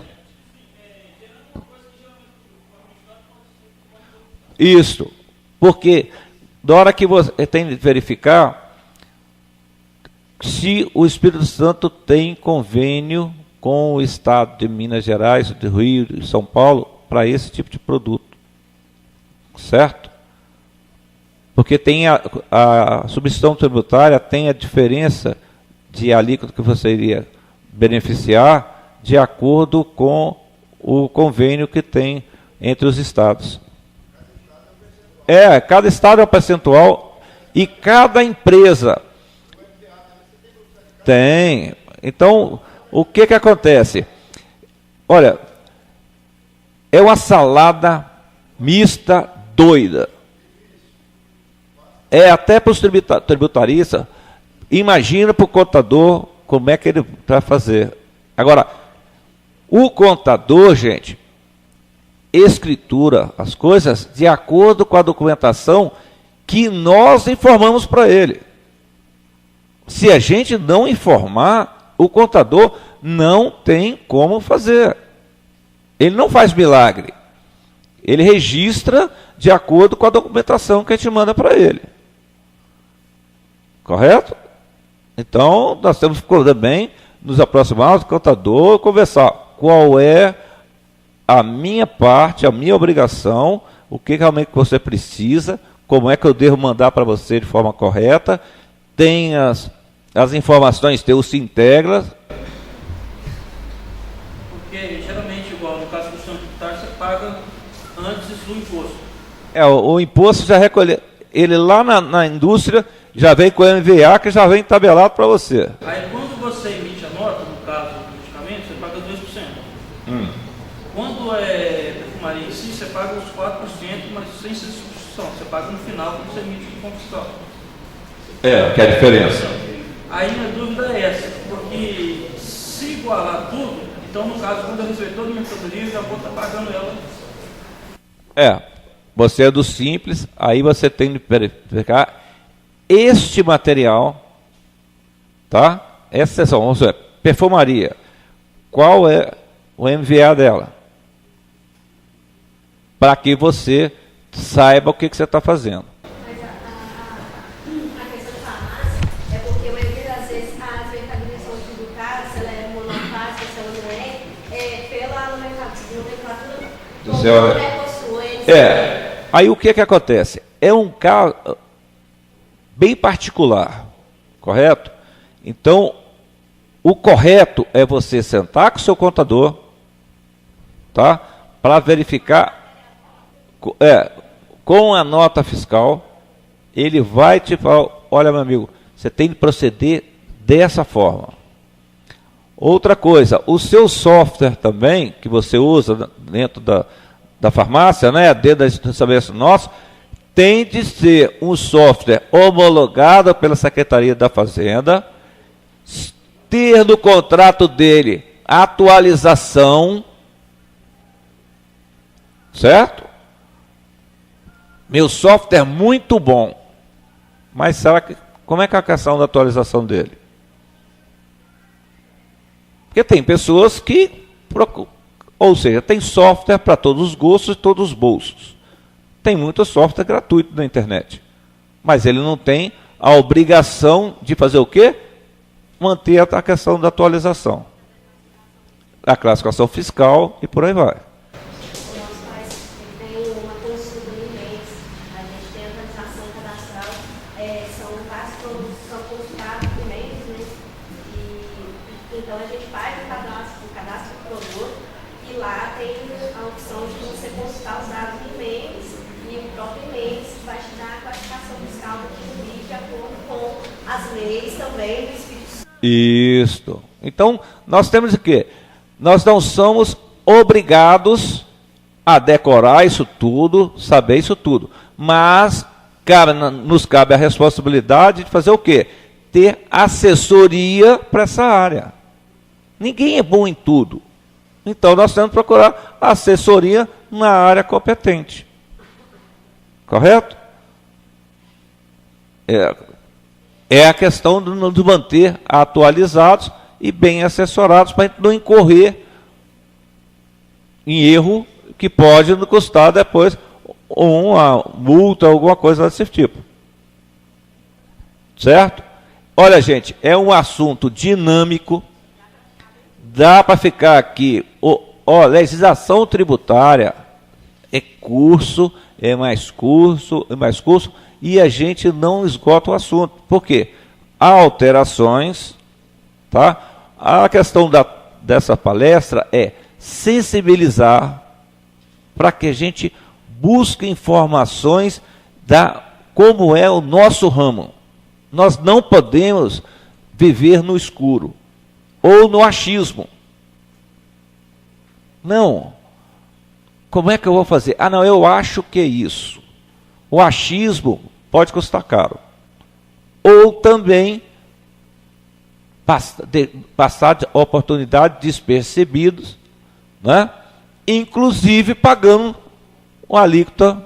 Isso, porque da hora que você tem de verificar se o Espírito Santo tem convênio com o estado de Minas Gerais, do Rio, de São Paulo, para esse tipo de produto. Certo? Porque tem a substituição tributária tem a diferença de alíquota que você iria beneficiar de acordo com o convênio que tem entre os estados. Cada estado é um percentual e cada empresa tem. Então, o que acontece? Olha, é uma salada mista doida. É até para os tributaristas, imagina para o contador como é que ele vai fazer. Agora, o contador, gente, escritura as coisas de acordo com a documentação que nós informamos para ele. Se a gente não informar, o contador não tem como fazer. Ele não faz milagre. Ele registra de acordo com a documentação que a gente manda para ele. Correto? Então, nós temos que também nos aproximar do contador, conversar qual é a minha parte, a minha obrigação, o que realmente você precisa, como é que eu devo mandar para você de forma correta, tem as informações, tem o Sintegra. Porque geralmente, igual no caso do sistema tributário, você paga antes do imposto. O imposto já recolhe, ele lá na indústria já vem com o MVA, que já vem tabelado para você. Aí quando você emite a nota, no caso do medicamento, você paga 2%. Quando é perfumaria em si, você paga os 4%, mas sem ser substituição. Você paga no final quando você emite o ponto fiscal. Que é a diferença. Aí a dúvida é essa, porque se igualar tudo, então no caso, quando eu receber toda a mercadoria, eu já vou estar pagando ela. Você é do Simples, aí você tem que verificar este material, tá? Essa seção, vamos ver, perfumaria. Qual é o MVA dela? Para que você saiba o que você está fazendo. Mas a questão da farmácia é porque às vezes as mercadorias são tributárias, se ela é monofásica, se ela não é, pela nomenclatura do Aí o que acontece? É um caso bem particular, correto? Então, o correto é você sentar com o seu contador, tá? Para verificar, com a nota fiscal, ele vai te falar, olha meu amigo, você tem que proceder dessa forma. Outra coisa, o seu software também, que você usa dentro da farmácia, né, dentro da estabelecimento nosso, tem de ser um software homologado pela Secretaria da Fazenda, ter no contrato dele atualização, certo? Meu software é muito bom, mas como é que é a questão da atualização dele? Porque tem pessoas que procuram, ou seja, tem software para todos os gostos e todos os bolsos. Tem muito software gratuito na internet, mas ele não tem a obrigação de fazer o quê? Manter a questão da atualização, a classificação fiscal e por aí vai. O nosso país tem uma consulta no mês, a gente tem a atualização cadastral, são vários produtos que são consultados por mês, né? Então a gente faz o cadastro do produto e lá tem a opção de você consultar os dados do mês. E o próprio e-mail vai te dar a classificação fiscal daquilo ali de acordo com as leis também do Espírito Santo. Isso. Então, nós temos o quê? Nós não somos obrigados a decorar isso tudo, saber isso tudo. Mas nos cabe a responsabilidade de fazer o quê? Ter assessoria para essa área. Ninguém é bom em tudo. Então, nós temos que procurar assessoria na área competente. Correto? É a questão de manter atualizados e bem assessorados para a gente não incorrer em erro que pode nos custar depois uma multa, alguma coisa desse tipo. Certo? Olha, gente, é um assunto dinâmico. Dá para ficar aqui. Legislação tributária é curso, é mais curso, e a gente não esgota o assunto. Por quê? Há alterações, tá? A questão dessa palestra é sensibilizar para que a gente busque informações como é o nosso ramo. Nós não podemos viver no escuro ou no achismo. Não. Como é que eu vou fazer? Não, eu acho que é isso. O achismo pode custar caro. Ou também passar de oportunidade despercebidos, né? Inclusive pagando uma alíquota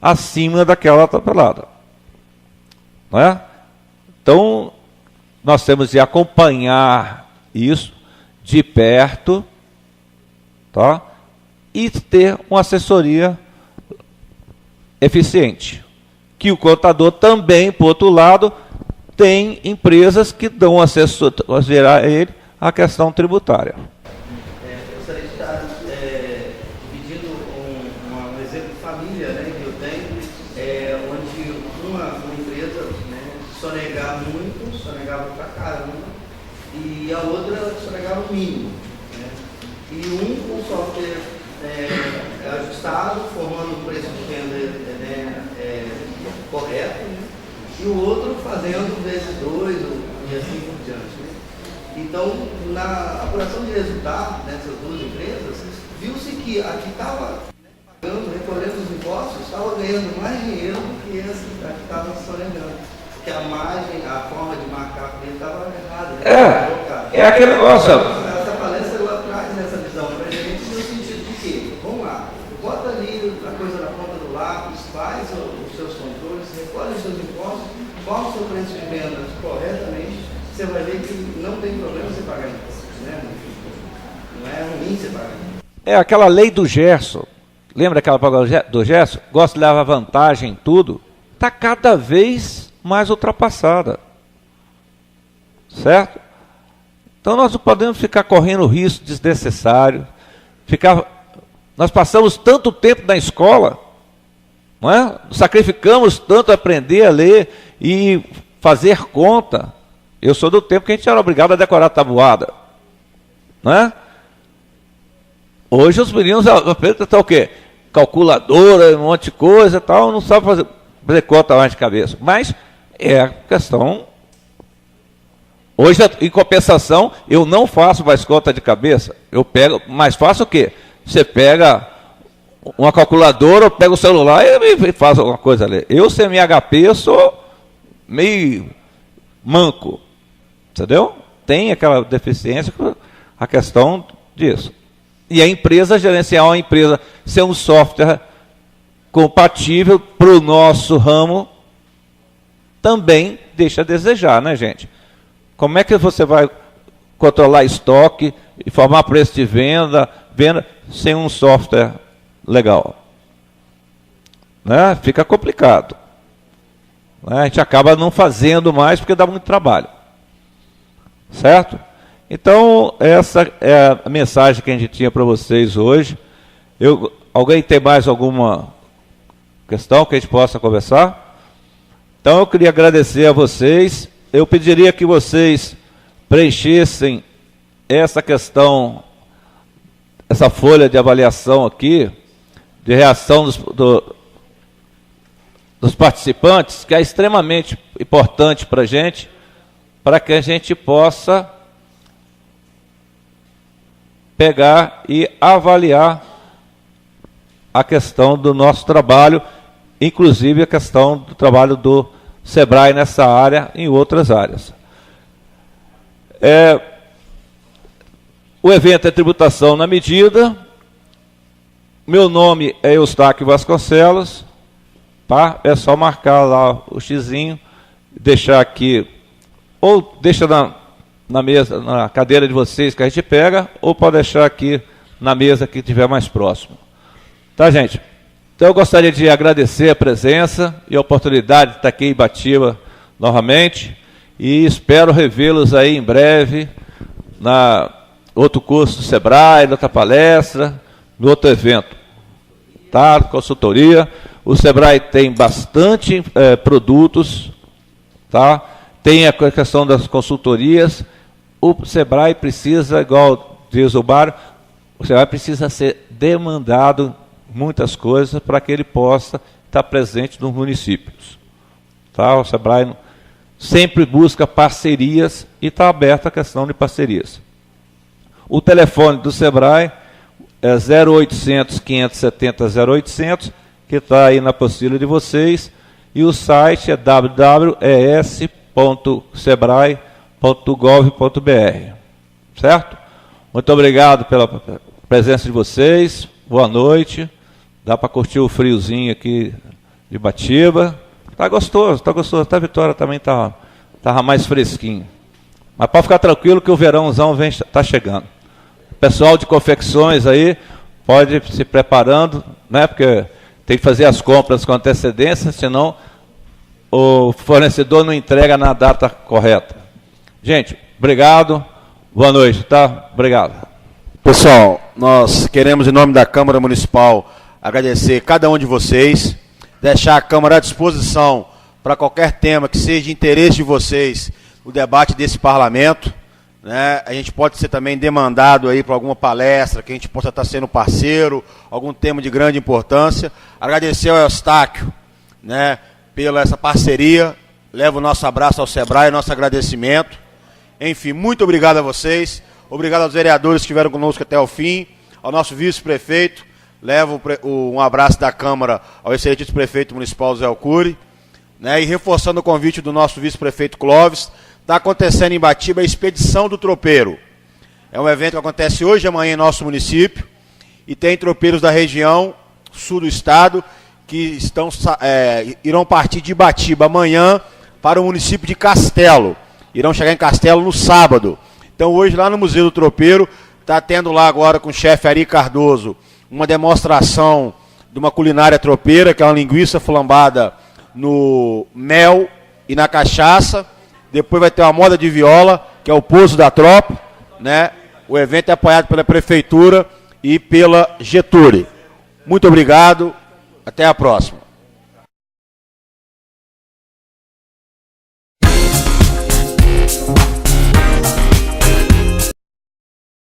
acima daquela tabelada. Né? Então, nós temos de acompanhar isso de perto, tá? E ter uma assessoria eficiente. Que o contador também, por outro lado, tem empresas que dão assessoria a ele a questão tributária. Eu gostaria de estar dividindo um exemplo de família, né, que eu tenho, onde uma empresa, né, sonegar muito, sonegava pra caramba, e a outra sonegava o mínimo. Né, e um com software ajustado, formando o preço de venda correto, né, e o outro fazendo vezes 2 e assim por diante. Né. Então, na apuração de resultado dessas duas empresas, viu-se que a que estava pagando, recolhendo os impostos, estava ganhando mais dinheiro do que a que estava sonegando. Porque a margem, a forma de marcar dele estava errada. Né? É aquele negócio. Essa palestra ela traz essa visão para a gente no sentido de que, vamos lá, bota ali a coisa na ponta do lápis, faz os seus controles, recolhe os seus impostos, qual o seu preço de venda corretamente, você vai ver que não tem problema você pagar imposto, né? Não é ruim você pagar imposto. É aquela lei do Gerson. Lembra aquela palavra do Gerson? Gosta de levar vantagem em tudo. Está cada vez mais ultrapassada. Certo? Então nós não podemos ficar correndo risco desnecessário. Nós passamos tanto tempo na escola, não é? Sacrificamos tanto a aprender a ler e fazer conta. Eu sou do tempo que a gente era obrigado a decorar tabuada. Não é? Hoje os meninos aprendem o quê? Calculadora, um monte de coisa e tal, não sabem fazer conta mais de cabeça. Mas é questão. Hoje, em compensação, eu não faço mais conta de cabeça. Eu pego, mas faço o quê? Você pega uma calculadora, eu pego o celular e faz alguma coisa ali. Eu, sem MHP, eu sou meio manco. Entendeu? Tem aquela deficiência, a questão disso. E a empresa, gerenciar uma empresa, ser um software compatível para o nosso ramo, também deixa a desejar, né, gente? Como é que você vai controlar estoque, informar preço de venda sem um software legal? Né? Fica complicado. Né? A gente acaba não fazendo mais porque dá muito trabalho. Certo? Então, essa é a mensagem que a gente tinha para vocês hoje. Alguém tem mais alguma questão que a gente possa conversar? Então, eu queria agradecer a vocês. Eu pediria que vocês preenchessem essa questão, essa folha de avaliação aqui, de reação dos participantes, que é extremamente importante para a gente, para que a gente possa pegar e avaliar a questão do nosso trabalho, inclusive a questão do trabalho do Sebrae nessa área e em outras áreas. O evento é tributação na medida. Meu nome é Eustáquio Vasconcelos. Tá? É só marcar lá o xizinho, deixar aqui, ou deixa na mesa, na cadeira de vocês que a gente pega, ou pode deixar aqui na mesa que estiver mais próximo. Tá, gente? Então eu gostaria de agradecer a presença e a oportunidade de estar aqui em Ibatiba novamente, e espero revê-los aí em breve, na outro curso do Sebrae, na outra palestra, no outro evento. Tá? Consultoria. O Sebrae tem bastante produtos, tá? Tem a questão das consultorias. O Sebrae precisa, igual diz o Mário, o Sebrae precisa ser demandado muitas coisas para que ele possa estar presente nos municípios. Tá? O Sebrae sempre busca parcerias e está aberto a questão de parcerias. O telefone do Sebrae é 0800 570 0800, que está aí na apostila de vocês, e o site é www.es.sebrae.gov.br. Certo? Muito obrigado pela presença de vocês, boa noite, dá para curtir o friozinho aqui de Ibatiba, está gostoso, até a Vitória também estava mais fresquinho. Mas pode ficar tranquilo que o verãozão está chegando. Pessoal de confecções aí, pode ir se preparando, né? Porque tem que fazer as compras com antecedência, senão o fornecedor não entrega na data correta. Gente, obrigado, boa noite, tá? Obrigado. Pessoal, nós queremos, em nome da Câmara Municipal, agradecer cada um de vocês, deixar a Câmara à disposição para qualquer tema que seja de interesse de vocês, o debate desse parlamento, né? A gente pode ser também demandado aí para alguma palestra, que a gente possa estar sendo parceiro, algum tema de grande importância. Agradecer ao Eustáquio, né, pela essa parceria, levo o nosso abraço ao Sebrae, nosso agradecimento. Enfim, muito obrigado a vocês, obrigado aos vereadores que estiveram conosco até o fim, ao nosso vice-prefeito, levo um abraço da Câmara ao excelente prefeito municipal Zé Alcuri, né, e reforçando o convite do nosso vice-prefeito Clóvis. Está acontecendo em Batiba a Expedição do Tropeiro. É um evento que acontece hoje e amanhã em nosso município, e tem tropeiros da região sul do estado que irão partir de Batiba amanhã para o município de Castelo. Irão chegar em Castelo no sábado. Então hoje lá no Museu do Tropeiro, está tendo lá agora com o chefe Ari Cardoso uma demonstração de uma culinária tropeira, que é uma linguiça flambada no mel e na cachaça. Depois vai ter uma moda de viola, que é o Pouso da Tropa, né? O evento é apoiado pela Prefeitura e pela Getúlio. Muito obrigado, até a próxima.